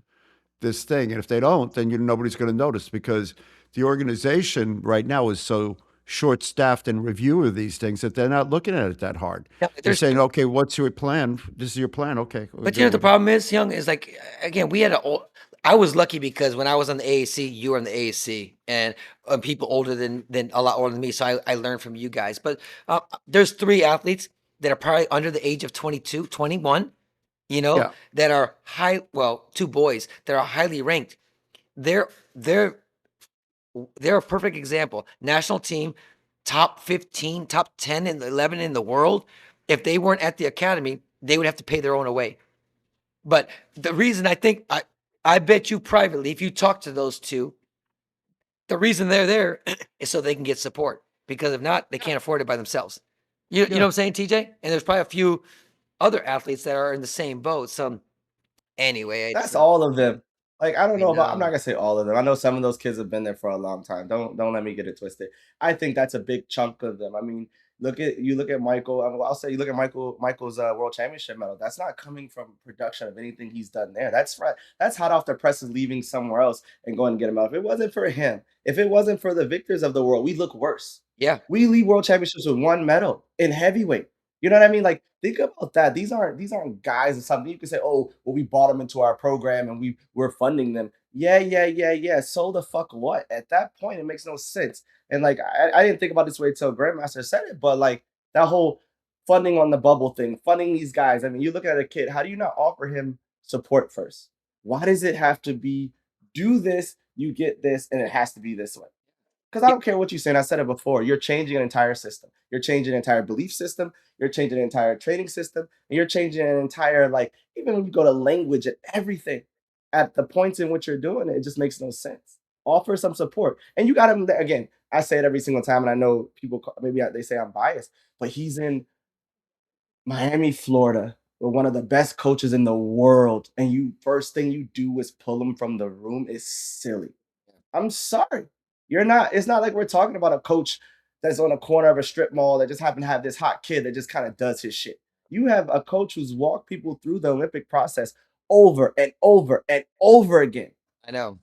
this thing, and if they don't, then nobody's going to notice because the organization right now is so short-staffed in review of these things that they're not looking at it that hard. Yeah, They're there's saying, "Okay, what's your plan? This is your plan. Okay, we'll But deal you know the with it." problem is, Young, is like again, we had a old. I was lucky because when I was on the AAC, you were on the AAC, and people older than a lot older than me, so I learned from you guys. But there's 3 athletes that are probably under the age of 22, 21, Yeah, that are high. Well, 2 boys that are highly ranked. They're they're they're a perfect example. National team, top 15, top 10 and 11 in the world. If they weren't at the academy, they would have to pay their own away. But the reason I bet you privately, if you talk to those 2, the reason they're there is so they can get support. Because if not, they can't afford it by themselves. You know yeah, what I'm saying, TJ? And there's probably a few other athletes that are in the same boat. So anyway, That's all of them. Like, I don't I know about I'm not know. gonna say all of them. I know some of those kids have been there for a long time. Don't let me get it twisted. I think that's a big chunk of them. I mean, look at Michael. I'll say you look at Michael's world championship medal. That's not coming from production of anything he's done there. That's right. That's hot off the presses leaving somewhere else and going to get him out. If it wasn't for him, if it wasn't for the victors of the world, we look worse. Yeah. We leave world championships with 1 medal in heavyweight. You know what I mean? Like, think about that. These aren't guys or something. You can say, oh, well, we brought them into our program and we're funding them. Yeah, yeah, yeah, yeah. So the fuck what? At that point, it makes no sense. And like I didn't think about it this way till Grandmaster said it, but like that whole funding on the bubble thing, funding these guys. I mean, you look at a kid, how do you not offer him support first? Why does it have to be do this, you get this, and it has to be this way? Because I Yeah. don't care what you say, and I said it before. You're changing an entire system. You're changing an entire belief system. You're changing an entire training system, and you're changing an entire like even when you go to language and everything. At the points in which you're doing it, it just makes no sense. Offer some support, and you got him again. I say it every single time, and I know people maybe they say I'm biased, but he's in Miami, Florida, with one of the best coaches in the world, and you first thing you do is pull him from the room is silly. I'm sorry. You're not it's not like we're talking about a coach that's on a corner of a strip mall that just happened to have this hot kid that just kind of does his shit. You have a coach who's walked people through the Olympic process over and over and over again, I know.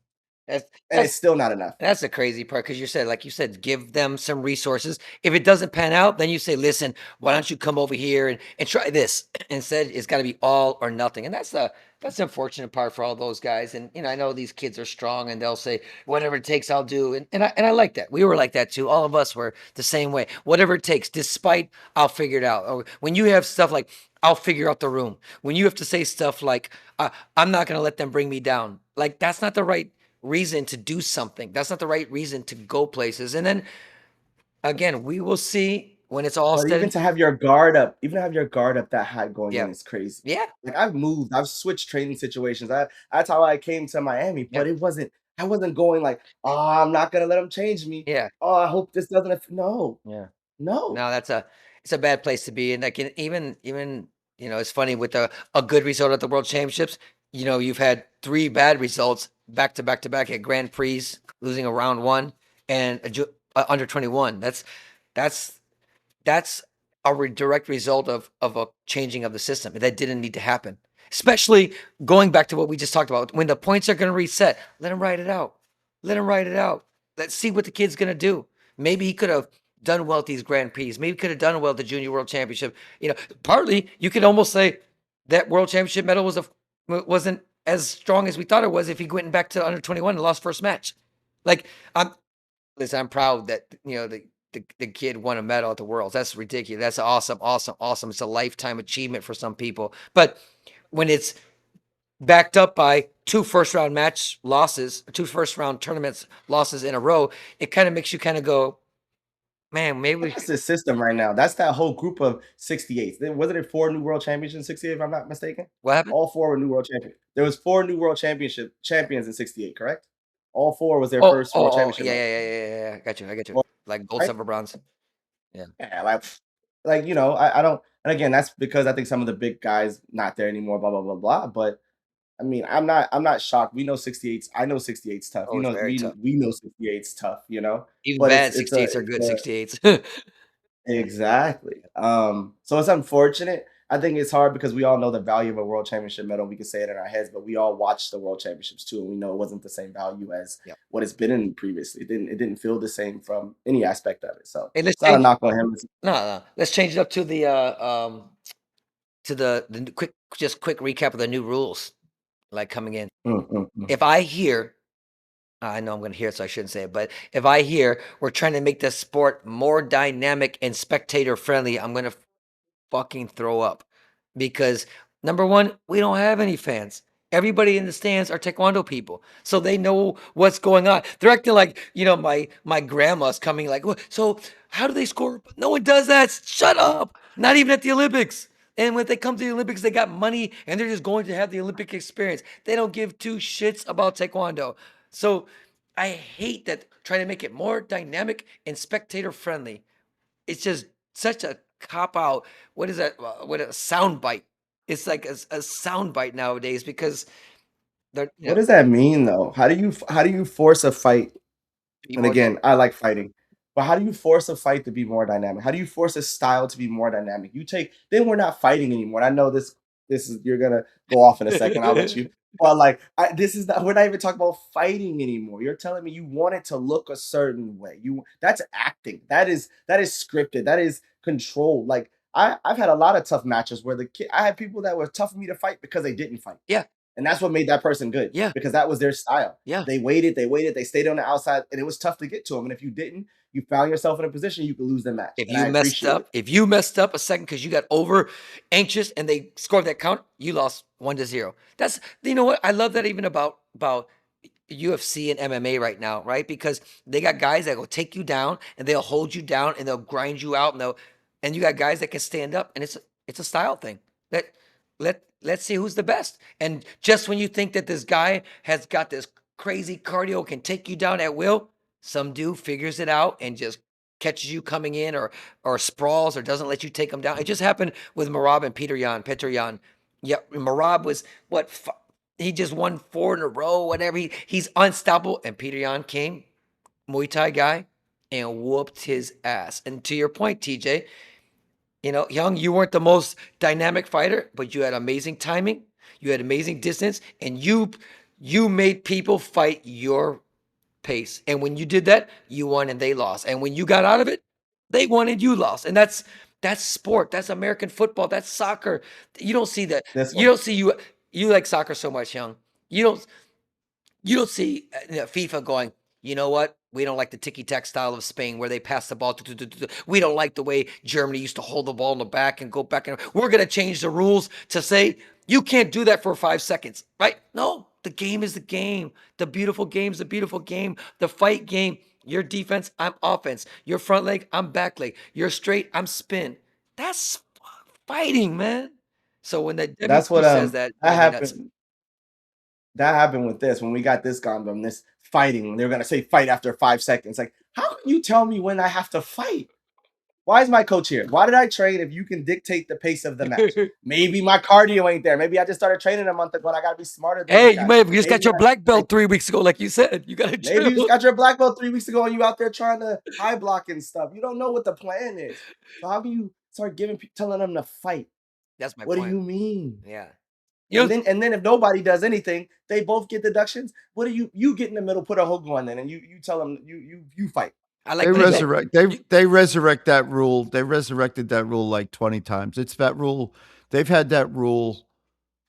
That's and it's that's still not enough. That's the crazy part because like you said, give them some resources. If it doesn't pan out, then you say, listen, why don't you come over here and try this? Instead, it's got to be all or nothing. And that's the unfortunate part for all those guys. And, I know these kids are strong and they'll say, whatever it takes, I'll do. And I like that. We were like that too. All of us were the same way. Whatever it takes, despite I'll figure it out. Or when you have stuff like, I'll figure out the room. When you have to say stuff like, I'm not going to let them bring me down. Like, that's not the right reason to do something. That's not the right reason to go places. And then again, we will see when it's all But said even and to have your guard up, even to have your guard up that high going yeah. in is crazy. Yeah. Like I've moved, I've switched training situations. That's how I came to Miami, Yeah. but I wasn't going like, oh, I'm not gonna let them change me. Yeah. Oh, I hope this doesn't no, Yeah. no. No, it's a bad place to be. And like even it's funny with a good result at the World Championships. You've had 3 bad results back to back to back at Grand Prix, losing a round 1 and under 21. That's a direct result of a changing of the system that didn't need to happen. Especially going back to what we just talked about, when the points are going to reset, let him write it out. Let him write it out. Let's see what the kid's going to do. Maybe he could have done well at these Grand Prix. Maybe he could have done well at the Junior World Championship. Partly you could almost say that World Championship medal wasn't as strong as we thought it was if he went back to under 21 and lost first match. Like I'm proud that the kid won a medal at the Worlds. That's ridiculous. That's awesome, awesome, awesome. It's a lifetime achievement for some people. But when it's backed up by 2 first-round match losses, 2 first-round tournaments losses in a row, it kind of makes you kind of go, man, maybe That's the system right now. That's that whole group of 68s. Wasn't it 4 new world champions in 68, if I'm not mistaken? what happened? All 4 were new world champions. There was 4 new world championship champions in 68, correct? All 4 was their Oh, first oh, world oh, championship yeah, medal. yeah, yeah, yeah, yeah, yeah. I got you. Well, Like gold, right? silver, bronze. Yeah. Yeah, like, you know, I don't, and again, that's because I think some of the big guys not there anymore, blah, blah, blah, blah. But I mean, I'm not shocked. We know 68's. I know 68's tough. Oh, You it's know, very tough. we know 68's tough, you know? Even But bad it's a 68s are it's good a 68s. exactly. So it's unfortunate. I think it's hard because we all know the value of a world championship medal. We can say it in our heads, but we all watched the world championships too, and we know it wasn't the same value as Yep. what it's been in previously. It didn't feel the same from any aspect of it. So Hey, let's it's not a change. knock on him. No, no. Let's change it up to the quick recap of the new rules like coming in. Mm. If I hear, I know I'm going to hear it, so I shouldn't say it, but if I hear we're trying to make the sport more dynamic and spectator friendly, I'm going to fucking throw up because number one, we don't have any fans. Everybody in the stands are Taekwondo people, so they know what's going on. They're acting like my grandma's coming. Like, so how do they score? No one does that. Shut up. Not even at the Olympics. And when they come to the Olympics, they got money and they're just going to have the Olympic experience. They don't give two shits about Taekwondo. So I hate that trying to make it more dynamic and spectator friendly. It's just such a cop out. What is that? What a sound bite. It's like a sound bite nowadays because they're What does that mean though? How do you force a fight? be And more again, I like fighting. But how do you force a fight to be more dynamic? How do you force a style to be more dynamic? Then we're not fighting anymore. I know this is you're gonna go off in a second. I'll let you. But like this is not we're not even talking about fighting anymore. You're telling me you want it to look a certain way. That's acting. That is scripted. That is controlled. Like I've had a lot of tough matches where I had people that were tough for me to fight because they didn't fight. Yeah, And that's what made that person good yeah, because that was their style. yeah. They waited, they stayed on the outside, and it was tough to get to them. And if you didn't, you found yourself in a position you could lose the match. And I appreciate it. If you messed up a second because you got over anxious and they scored that count, you lost 1-0. That's you know what I love that even about UFC and MMA right now, right? Because they got guys that will take you down and they'll hold you down and they'll grind you out and you got guys that can stand up and it's a style thing. Let's see who's the best. And just when you think that this guy has got this crazy cardio, can take you down at will, some dude figures it out and just catches you coming in or sprawls or doesn't let you take him down. It just happened with Marab and Peter Yan. Yeah, Marab was he just won 4 in a row, whatever. He's unstoppable. And Peter Yan came, Muay Thai guy, and whooped his ass. And to your point, TJ, Young, you weren't the most dynamic fighter, but you had amazing timing, you had amazing distance, and you made people fight your pace. And when you did that, you won and they lost. And when you got out of it, they won and you lost. And that's sport. That's American football. That's soccer. You don't see that. This You one. don't see you like soccer so much, Young. You don't see FIFA going, you know what? We don't like the ticky-tack style of Spain where they pass the ball. We don't like the way Germany used to hold the ball in the back and go back. And we're going to change the rules to say you can't do that for 5 seconds, right? No, the game is the game. The beautiful game is the beautiful game. The fight game, your defense, I'm offense. Your front leg, I'm back leg. You're straight, I'm spin. That's fighting, man. So when the That's WP what says that, that drives me nuts. happened. That happened with this when we got this Gundam, this fighting. They're gonna say fight after 5 seconds. Like, how can you tell me when I have to fight? Why is my coach here? Why did I train if you can dictate the pace of the match? Maybe my cardio ain't there. Maybe I just started training a month ago and I gotta be smarter than Hey, these you guys. may have just got Maybe your black like belt 3 weeks ago, like you said. You got to maybe you just chill. got your black belt 3 weeks ago and you out there trying to high block and stuff. You don't know what the plan is. So how can you start telling them to fight? That's my What do point. you mean? Yeah. And then if nobody does anything, they both get deductions. What do you get in the middle, put a hook on then, and you tell them you fight. I They like what you said. resurrect. They resurrect that rule. They resurrected that rule like 20 times. It's that rule. They've had that rule.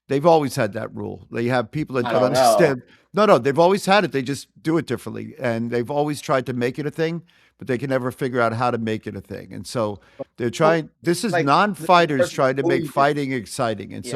They've always had that rule. They have people that I don't don't know. understand. No, they've always had it. They just do it differently, and they've always tried to make it a thing, but they can never figure out how to make it a thing. And so they're trying. This is Like the non-fighters person trying to make bullied you. fighting exciting, and Yeah.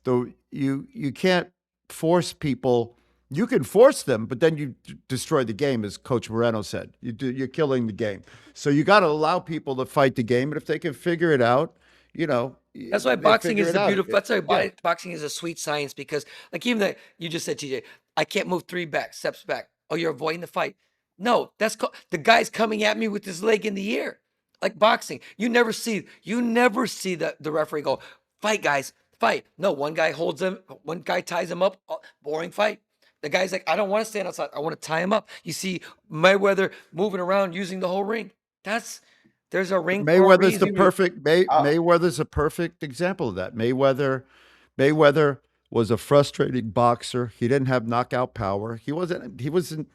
so you can't force people. You can force them, but then you destroy the game, as Coach Moreno said. You're killing the game. So you got to allow people to fight the game, and if they can figure it out, That's why they boxing figure is it the out. beautiful. That's why Yeah. boxing is a sweet science because, like even that you just said, TJ, I can't move 3 steps back. Oh, you're avoiding the fight. No, that's the guy's coming at me with his leg in the air, like boxing. You never see the referee go, fight, guys, fight. No, one guy holds him, one guy ties him up. Boring fight. The guy's like, I don't want to stand outside. I want to tie him up. You see Mayweather moving around using the whole ring. There's a ring for a Mayweather's the reason. perfect Oh. Mayweather's a perfect example of that. Mayweather was a frustrating boxer. He didn't have knockout power. He wasn't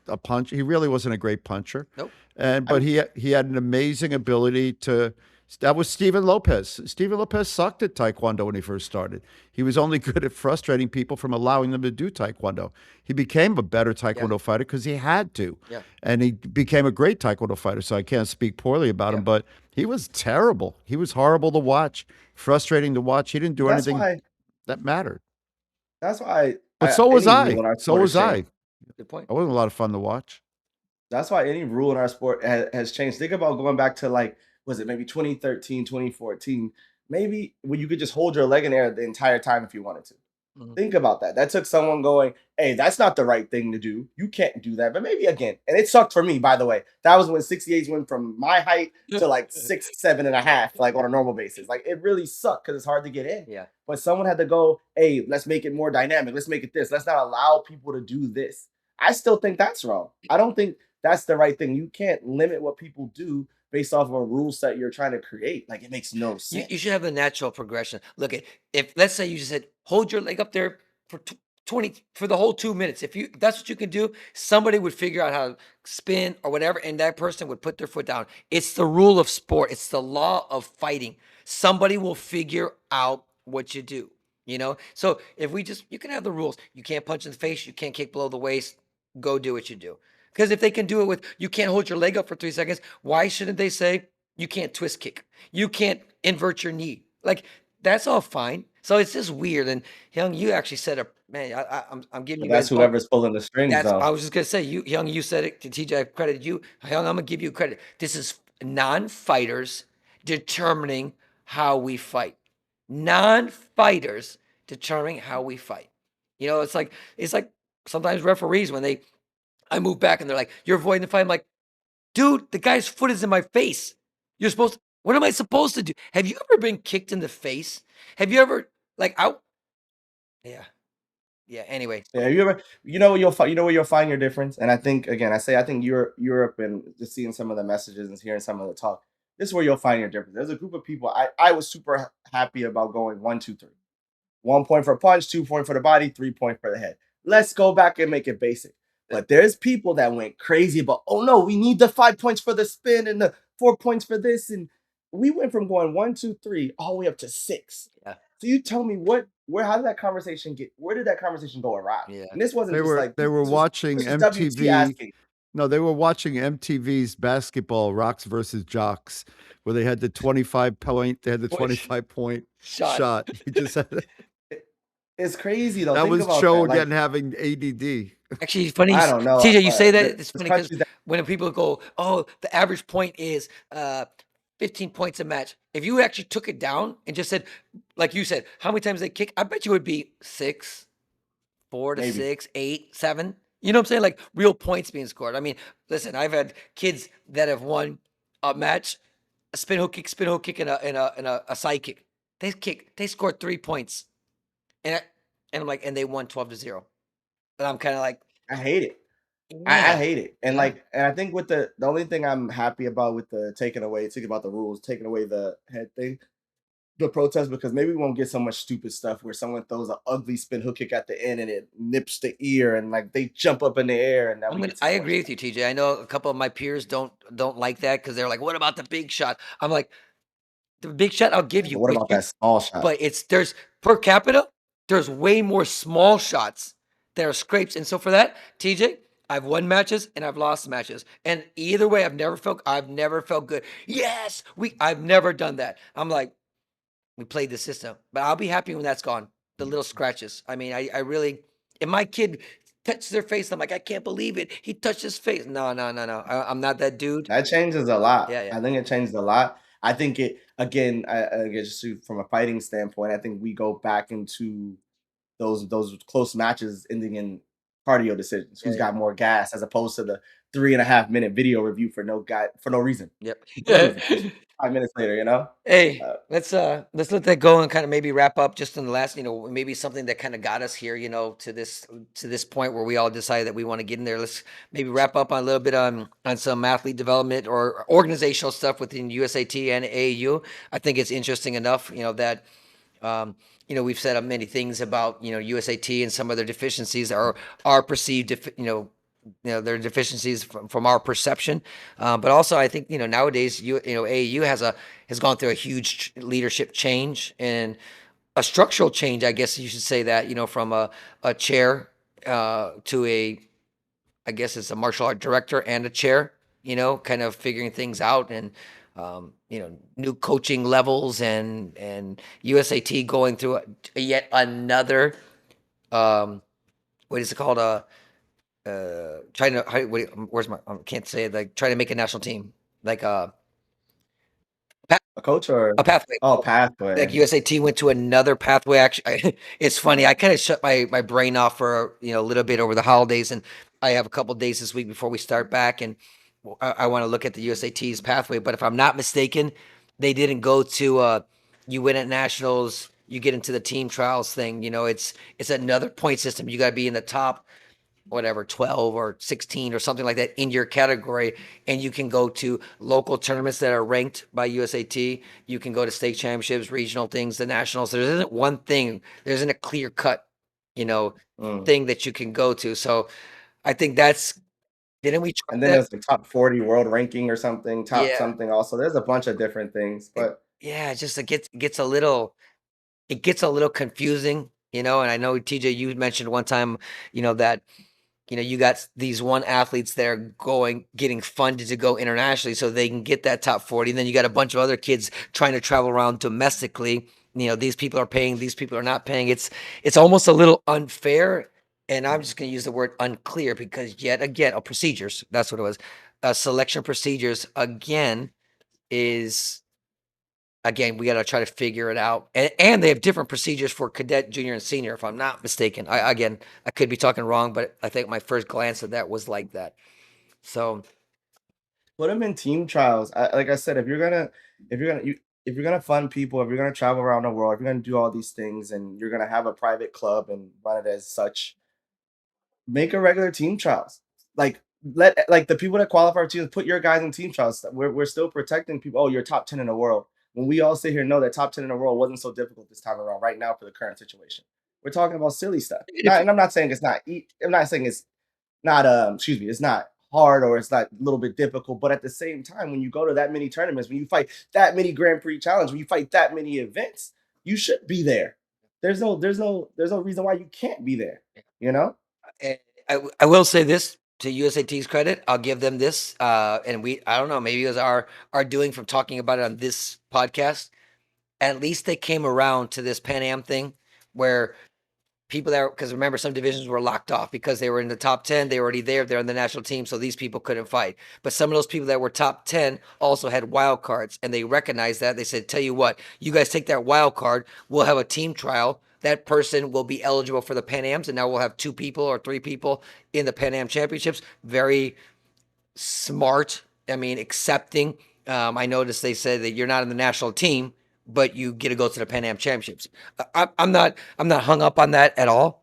a puncher. He really wasn't a great puncher. Nope. But he had an amazing ability to. That was Steven Lopez. Steven Lopez sucked at Taekwondo when he first started. He was only good at frustrating people from allowing them to do Taekwondo. He became a better Taekwondo fighter because he had to. Yeah. And he became a great Taekwondo fighter, so I can't speak poorly about him, but he was terrible. He was horrible to watch, frustrating to watch. He didn't do That's anything why. that mattered. That's why. But so was any I. rule in our So sport was has I. changed. Good point. I wasn't a lot of fun to watch. That's why any rule in our sport has changed. Think about going back to like, was it maybe 2013, 2014? Maybe when you could just hold your leg in air the entire time if you wanted to. Mhm. Think about that. That took someone going, hey, that's not the right thing to do. You can't do that. But maybe again, and it sucked for me, by the way. That was when 68s went from my height to like 6'7.5", like on a normal basis. Like it really sucked because it's hard to get in. Yeah. But someone had to go, hey, let's make it more dynamic. Let's make it this. Let's not allow people to do this. I still think that's wrong. I don't think that's the right thing. You can't limit what people do based off of a rule set you're trying to create. Like it makes no sense. You should have the natural progression. Look at, if let's say you just said hold your leg up there for 20 for the whole 2 minutes. If that's what you can do, somebody would figure out how to spin or whatever, and that person would put their foot down. It's the rule of sport. It's the law of fighting. Somebody will figure out what you do. So if you can have the rules. You can't punch in the face. You can't kick below the waist. Go do what you do. Because if they can do it with, you can't hold your leg up for 3 seconds, why shouldn't they say you can't twist kick? You can't invert your knee. Like, that's all fine. So it's just weird. And Young, you actually said it, man. I'm giving But you that's guys whoever's pulling the strings, I though. was just gonna say, Young, you said it. To TJ, I credited you. Young, I'm gonna give you credit. This is non-fighters determining how we fight. Non-fighters determining how we fight. It's like sometimes referees when I move back and they're like, you're avoiding the fight. I'm like, dude, the guy's foot is in my face. What am I supposed to do? Have you ever been kicked in the face? Have you ever, yeah. Yeah. Anyway. Yeah, you know where you'll find your difference. And I think again, I think Europe and just seeing some of the messages and hearing some of the talk, this is where you'll find your difference. There's a group of people I was super happy about going 1, 2, 3. 1 point for a punch, 2 point for the body, 3 point for the head. Let's go back and make it basic. But there's people that went crazy about, oh no, we need the 5 points for the spin and the 4 points for this. And we went from going 1, 2, 3 all the way up to 6. Yeah. So you tell me where did that conversation go awry? Yeah. And this wasn't They just were like they were watching this was WT MTV. asking. No, they were watching MTV's basketball Rocks versus Jocks, where they had the 25 point. They had the 25 point shot. You just had It's crazy though. that Think was about Joe that. again having ADD. Actually, funny. I don't know. TJ, you say that There's it's funny because countries that- when people go, "Oh, the average point is 15 points a match." If you actually took it down and just said, like you said, how many times they kick, I bet you would be 6, 4 to Maybe. 6, 8, 7. You know what I'm saying? Like real points being scored. I mean, listen, I've had kids that have won a match, a spin hook kick, and a side kick. They scored 3 points, and I'm like, and they won 12-0. And I'm kind of like, I hate it. yeah. I hate it. And and I think with the only thing I'm happy about with the taking away the head thing, the protest, because maybe we won't get so much stupid stuff where someone throws an ugly spin hook kick at the end and it nips the ear and like they jump up in the air and I agree with you, TJ. I know a couple of my peers don't like that because they're like, what about the big shot? I'm like, the big shot I'll give you. What about that small shot? But there's per capita, there's way more small shots that are scrapes. And so for that, TJ, I've won matches and I've lost matches. And either way, I've never felt good. Yes, I've never done that. I'm like, we played the system, but I'll be happy when that's gone. The little scratches. I mean, I really, if my kid touches their face, I'm like, I can't believe it. He touched his face. No. I'm not that dude. That changes a lot. Yeah. I think it changes a lot. I think it again. I guess from a fighting standpoint, I think we go back into those close matches ending in cardio decisions. Who's got more gas as opposed to the 3.5 minute video review for no reason. Yep. For no reason. 5 minutes later, you know. Hey, Uh, let's let that go and kind of maybe wrap up just in the last, maybe something that kind of got us here, to this point where we all decided that we want to get in there. Let's maybe wrap up on a little bit on some athlete development or organizational stuff within USAT and AAU. I think it's interesting enough, that we've said many things about USAT and some of their deficiencies are perceived, their deficiencies from our perception, but also I think nowadays AAU has gone through a huge leadership change and a structural change, I guess you should say that, from a chair to I guess it's a martial art director and a chair, kind of figuring things out and new coaching levels and USAT going through yet another what is it called trying to where's my I can't say it, like trying to make a national team, like a coach or a pathway. oh, Like pathway. USAT went to another pathway. Actually, it's funny. I kind of shut my brain off for a little bit over the holidays, and I have a couple days this week before we start back, and I want to look at the USAT's pathway. But if I'm not mistaken, they didn't go to you win at nationals, you get into the team trials thing. It's another point system. You got to be in the top whatever 12 or 16 or something like that in your category, and you can go to local tournaments that are ranked by USAT. You can go to state championships, regional things, the nationals. There isn't one thing, there isn't a clear cut thing that you can go to. So I think didn't we try And then that? there's the top 40 world ranking or something, top Yeah. something also. There's a bunch of different things, but Yeah, it gets a little confusing, and I know TJ, you mentioned one time, that you got these one athletes that are getting funded to go internationally so they can get that top 40. And then you got a bunch of other kids trying to travel around domestically. These people are paying, these people are not paying. It's almost a little unfair. And I'm just going to use the word unclear because yet again, procedures, that's what it was. Selection procedures again we got to try to figure it out. And they have different procedures for cadet, junior, and senior, if I'm not mistaken. I could be talking wrong, but I think my first glance at that was like that. So put them in team trials. Like I said, if you're gonna fund people, if you're gonna travel around the world, if you're gonna do all these things, and you're gonna have a private club and run it as such, make a regular team trials. Like like the people that qualify for teams, put your guys in team trials. We're still protecting people. Oh, you're top 10 in the world. When we all sit here and know that top 10 in the world wasn't so difficult this time around, right now for the current situation. We're talking about silly stuff. And I'm not saying it's not. I'm not saying it's not. Excuse me. It's not hard or it's not a little bit difficult. But at the same time, when you go to that many tournaments, when you fight that many Grand Prix challenge, when you fight that many events, you should be there. There's no reason why you can't be there. You know. and I will say this to USAT's credit, I'll give them this. And I don't know, maybe it was our doing from talking about it on this podcast. At least they came around to this Pan Am thing where people there, because remember, some divisions were locked off because they were in the top 10. They were already there. They're on the national team. So these people couldn't fight. But some of those people that were top 10 also had wild cards, and they recognized that. They said, tell you what, you guys take that wild card. We'll have a team trial. That person will be eligible for the Pan Ams. And now we'll have 2 people or 3 people in the Pan Am championships. Very smart. I mean, accepting. I noticed they said that you're not in the national team, but you get to go to the Pan Am Championships. I'm not hung up on that at all.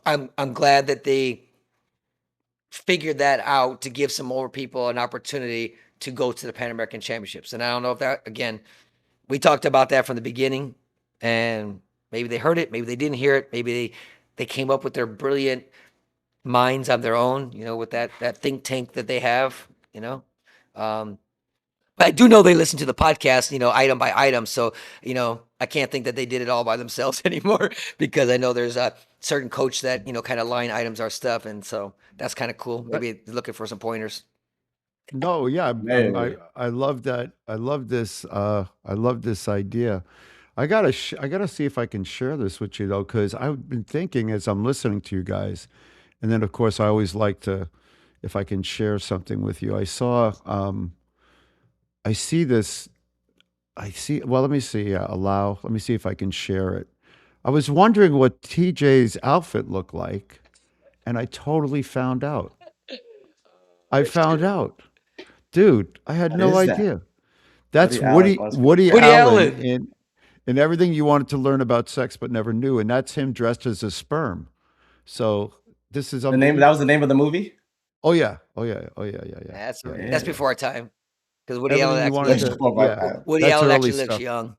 I'm glad that they figured that out to give some more people an opportunity to go to the Pan American Championships. And I don't know if that, again, we talked about that from the beginning, and maybe they heard it, maybe they didn't hear it, maybe they came up with their brilliant minds on their own, with that think tank that they have, but I do know they listen to the podcast, item by item. So, I can't think that they did it all by themselves anymore because I know there's a certain coach that, kind of line items our stuff. And so that's kind of cool. Maybe they're looking for some pointers. No, yeah, Man. I love that. I love this. I love this idea. I gotta see if I can share this with you though, because I've been thinking as I'm listening to you guys, and then of course I always like to, if I can share something with you. I see this. I see. Well, let me see. Allow. Let me see if I can share it. I was wondering what TJ's outfit looked like, and I totally found out. I found out. Dude, I had What no is that? idea. That's Woody Allen Woody once. Woody Woody Allen Allen. in everything you wanted to learn about sex but never knew, and that's him dressed as a sperm. So this is The name that unbelievable. was the name of the movie? Oh yeah. Oh yeah. Oh yeah. Yeah. Yeah. That's Yeah. Yeah. that's Yeah. Yeah. before our time because Woody Allen Everything you actually wanted That's looks to. before my Yeah. time. Woody That's Allen early actually looks stuff. young.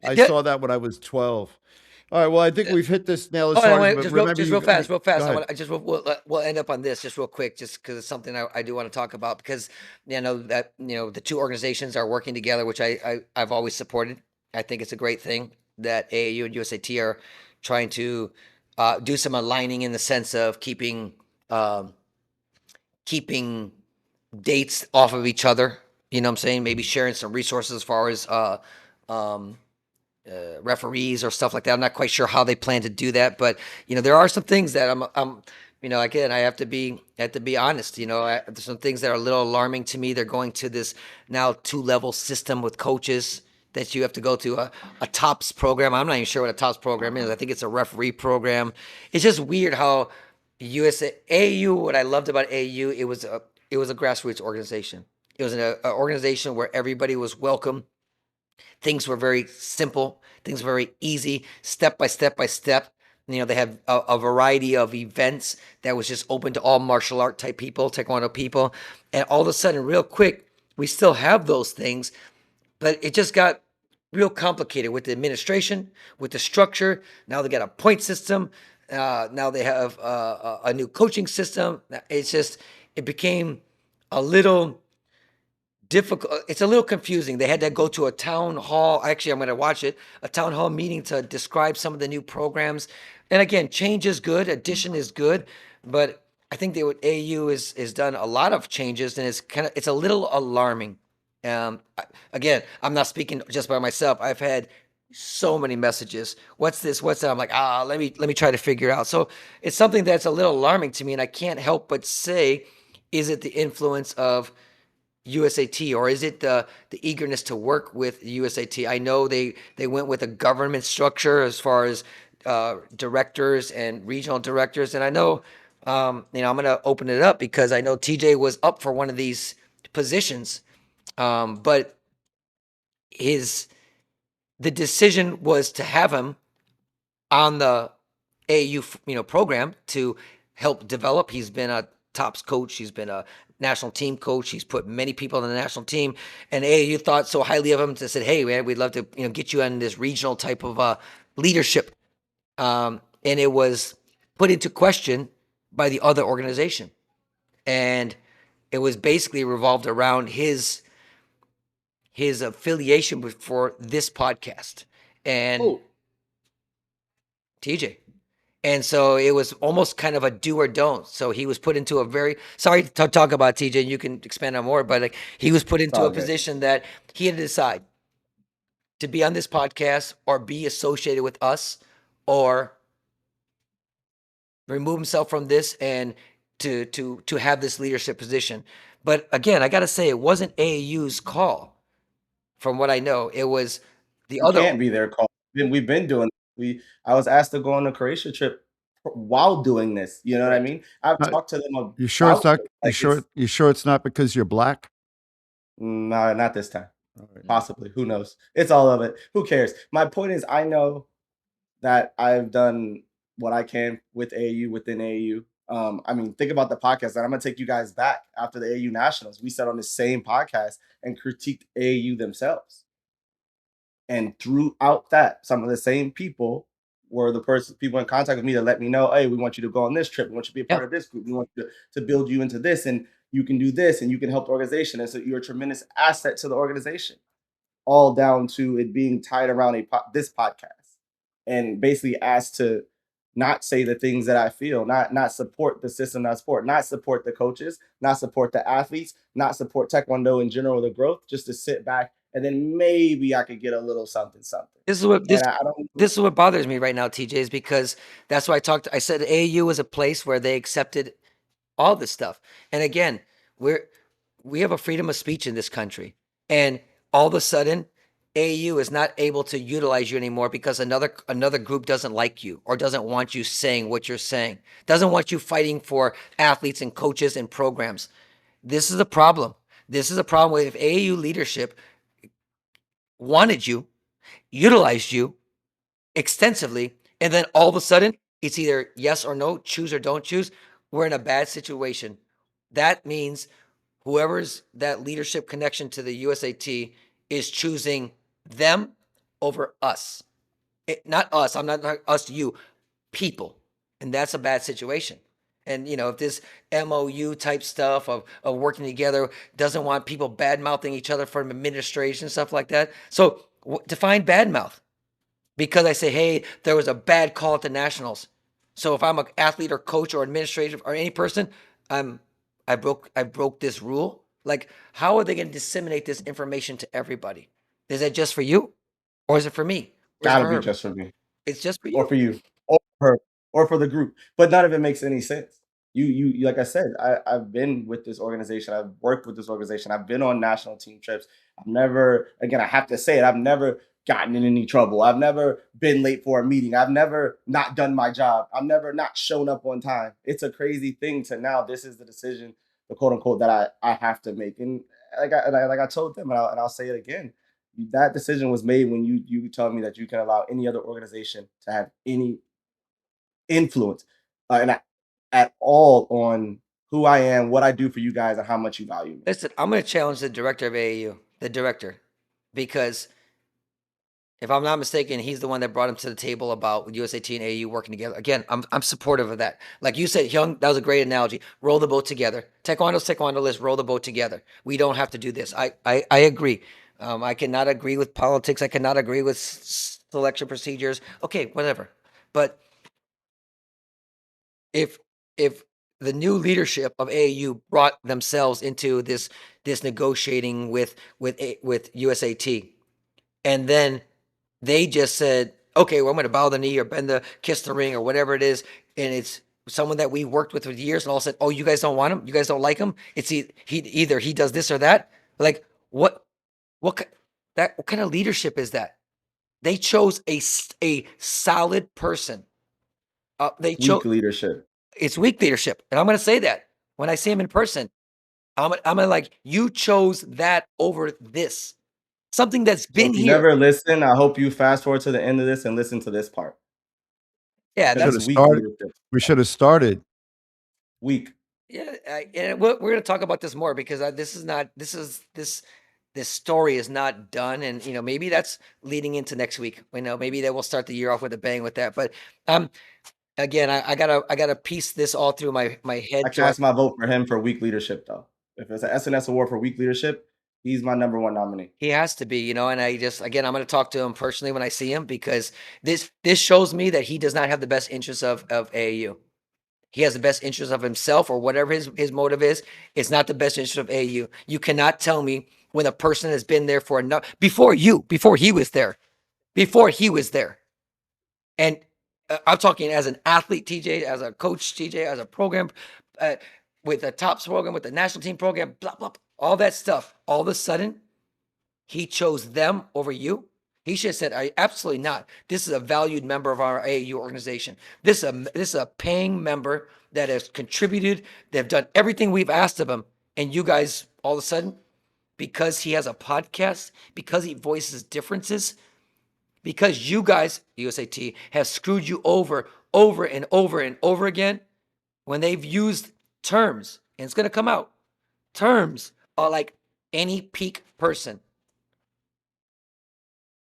I Yeah. saw that when I was 12. All right. Well, I think we've hit this nail as Oh, hard and as. wait, But just real, remember, just real fast, real go fast. ahead. We'll end up on this just real quick, just because it's something I do want to talk about because that the two organizations are working together, which I've always supported. I think it's a great thing that AAU and USAT are trying to do some aligning in the sense of um, keeping dates off of each other. You know what I'm saying? Maybe sharing some resources as far as um, referees or stuff like that. I'm not quite sure how they plan to do that, but there are some things that again, I have to be honest. There's some things that are a little alarming to me. They're going to this now 2-level system with coaches that you have to go to a TOPS program. I'm not even sure what a TOPS program is. I think it's a referee program. It's just weird how AAU. What I loved about AAU, it was a grassroots organization. It was an organization where everybody was welcome. Things were very simple. Things were very easy, step by step by step. They have a variety of events that was just open to all martial art type people, Taekwondo people. And all of a sudden, real quick, we still have those things, but it just got real complicated with the administration, with the structure. Now they got a point system. Now they have a new coaching system. It became a little difficult. It's a little confusing. They had to go to a town hall. Actually, I'm going to watch it. A town hall meeting to describe some of the new programs. And again, change is good. Addition is good. But I think that what AU is done a lot of changes, and it's a little alarming. Again, I'm not speaking just by myself. I've had so many messages. What's this? What's that? I'm like, let me try to figure it out. So it's something that's a little alarming to me, and I can't help but say, is it the influence of USAT, or is it the eagerness to work with USAT? I know they went with a government structure as far as directors and regional directors, and I know I'm going to open it up because I know TJ was up for one of these positions, but the decision was to have him on the AAU program to help develop. He's been a TOPS coach. He's been a national team coach. He's put many people on the national team, and AAU thought so highly of him to said, "Hey, man, we'd love to get you on this regional type of leadership." And it was put into question by the other organization, and it was basically revolved around his affiliation for this podcast and TJ. And so it was almost kind of a do or don't. So he was put into a very sorry to talk about TJ. You can expand on more, but like he was put into a position that he had to decide to be on this podcast or be associated with us, or remove himself from this and to have this leadership position. But again, I got to say, it wasn't AAU's call. From what I know, it was the It other. can't be their call. We've been doing I was asked to go on a Croatia trip while doing this. You know what I Correct. mean? I've Uh, talked to them You sure it's about not? it. Like it's You sure it's not because you're black? no, not this time. All right. Possibly. Who knows? It's all of it. Who cares? My point is I know that I've done what I can with AAU within AAU. I mean, think about the podcast, and I'm gonna take you guys back after the AAU Nationals. We sat on the same podcast and critiqued AAU themselves. And throughout that, some of the same people were the people in contact with me to let me know, hey, we want you to go on this trip. We want you to be a part of this group. We want you to build you into this, and you can do this, and you can help the organization. And so you're a tremendous asset to the organization, all down to it being tied around this podcast, and basically asked to not say the things that I feel, not support the system, not support the coaches, not support the athletes, not support Taekwondo in general, the growth, just to sit back and then maybe I could get a little something. This is what And I don't. this is what bothers me right now, TJ, is because that's why I said AAU is a place where they accepted all this stuff. And again, we have a freedom of speech in this country, and all of a sudden, AAU is not able to utilize you anymore because another group doesn't like you or doesn't want you saying what you're saying, doesn't want you fighting for athletes and coaches and programs. This is a problem. This is a problem with if AAU leadership wanted you, utilized you extensively, and then all of a sudden it's either yes or no, choose or don't choose, we're in a bad situation. That means whoever's that leadership connection to the USAT is choosing them over us. Not us, I'm not us, you, people. And that's a bad situation. And if this MOU type stuff of working together doesn't want people bad mouthing each other from administration, stuff like that. So define bad mouth. Because I say, hey, there was a bad call at the nationals. So if I'm an athlete or coach or administrative or any person, I broke this rule. Like, how are they going to disseminate this information to everybody? Is that just for you, or is it for me? Or is it Gotta for be her? just for me. It's just for Or you. for you, or for her, or for the group. But none of it makes any sense. You like I said, I've been with this organization. I've worked with this organization. I've been on national team trips. I've never, again, I have to say it, I've never gotten in any trouble. I've never been late for a meeting. I've never not done my job. I've never not shown up on time. It's a crazy thing to now this is the decision, the quote unquote, that I have to make. And like I told them, and I'll say it again, that decision was made when you told me that you can allow any other organization to have any influence at all on who I am, what I do for you guys, and how much you value me. Listen, I'm going to challenge the director of AAU, the director, because if I'm not mistaken, he's the one that brought him to the table about USAT and AAU working together. Again, I'm supportive of that. Like you said, Hyung, that was a great analogy. Roll the boat together. Taekwondo's Taekwondo, let's roll the boat together. We don't have to do this. I agree. I cannot agree with politics. I cannot agree with selection procedures. Okay, whatever. But if the new leadership of AAU brought themselves into this negotiating with USAT, and then they just said, okay, well, I'm going to bow the knee or bend the kiss the ring or whatever it is, and it's someone that we worked with for years, and all said, oh, you guys don't want him, you guys don't like him. It's either he does this or that. Like what kind of leadership is that? They chose a solid person. They chose Weak leadership. It's weak leadership, and I'm going to say that when I see him in person. I'm gonna like, you chose that over this. Something that's So been if you here. never listen, I hope you fast forward to the end of this and listen to this part. Yeah, Because Should that's it's have weak started. leadership. We should have started. Weak. yeah. And we're going to talk about this more because this story is not done, and maybe that's leading into next week. Maybe that we'll start the year off with a bang with that. But again, I gotta piece this all through my head. I cast my vote for him for weak leadership, though. If it's an SNS award for weak leadership, he's my number one nominee. He has to be, and I just, again, I'm going to talk to him personally when I see him, because this shows me that he does not have the best interests of AAU. He has the best interest of himself or whatever his motive is. It's not the best interest of AAU. You cannot tell me when a person has been there for enough before he was there, and I'm talking as an athlete, TJ, as a coach, TJ, as a program, uh, with a TOPS program, with the national team program, blah blah, all that stuff. All of a sudden, he chose them over you. He should have said, absolutely not. This is a valued member of our AAU organization. This is a paying member that has contributed. They've done everything we've asked of him. And you guys, all of a sudden, because he has a podcast, because he voices differences, because you guys, USAT, have screwed you over and over and over again, when they've used terms, and it's going to come out, terms are like any peak person.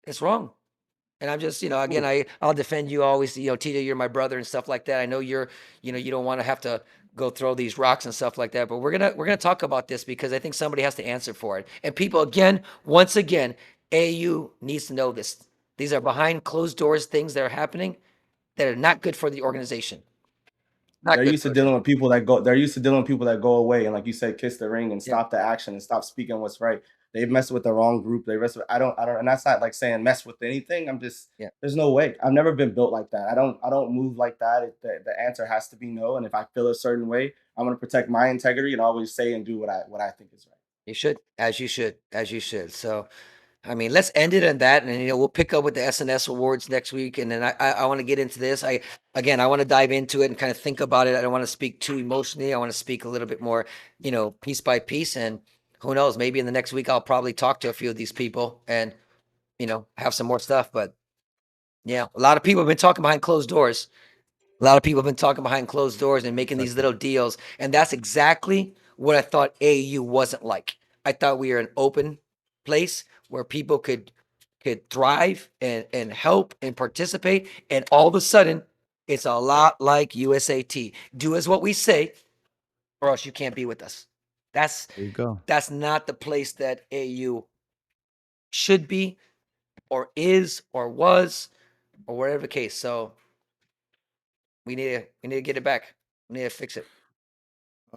It's wrong. And I'm just, again, I'll defend you always, TJ, you're my brother and stuff like that. I know you don't want to have to go throw these rocks and stuff like that, but we're going to talk about this because I think somebody has to answer for it. And people, once again, AU needs to know this. These are behind closed doors things that are happening that are not good for the organization. They're used to dealing with people that go. They're used to dealing with people that go away and, like you said, kiss the ring and stop the action and stop speaking what's right. They've messed with the wrong group. They mess with. I don't. And that's not like saying mess with anything. I'm just. Yeah. There's no way. I've never been built like that. I don't move like that. The answer has to be no. And if I feel a certain way, I'm gonna protect my integrity and always say and do what I think is right. You should, as you should. So, I mean, let's end it on that, and we'll pick up with the SNS awards next week, and then I want to get into this. I want to dive into it and kind of think about it. I don't want to speak too emotionally. I want to speak a little bit more, piece by piece, and who knows, maybe in the next week I'll probably talk to a few of these people and have some more stuff. But yeah, a lot of people have been talking behind closed doors. A lot of people have been talking behind closed doors and making these little deals, and that's exactly what I thought AAU wasn't like. I thought we were an open place where people could thrive and help and participate, and all of a sudden, it's a lot like USAT. Do as what we say, or else you can't be with us. There you go. That's not the place that AAU should be, or is, or was, or whatever the case. So we need to get it back. We need to fix it.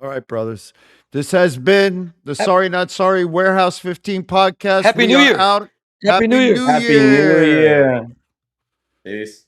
All right, brothers. This has been the Sorry Not Sorry Warehouse 15 podcast. Happy New Year. Out. Happy New Year. Happy New Year. Peace.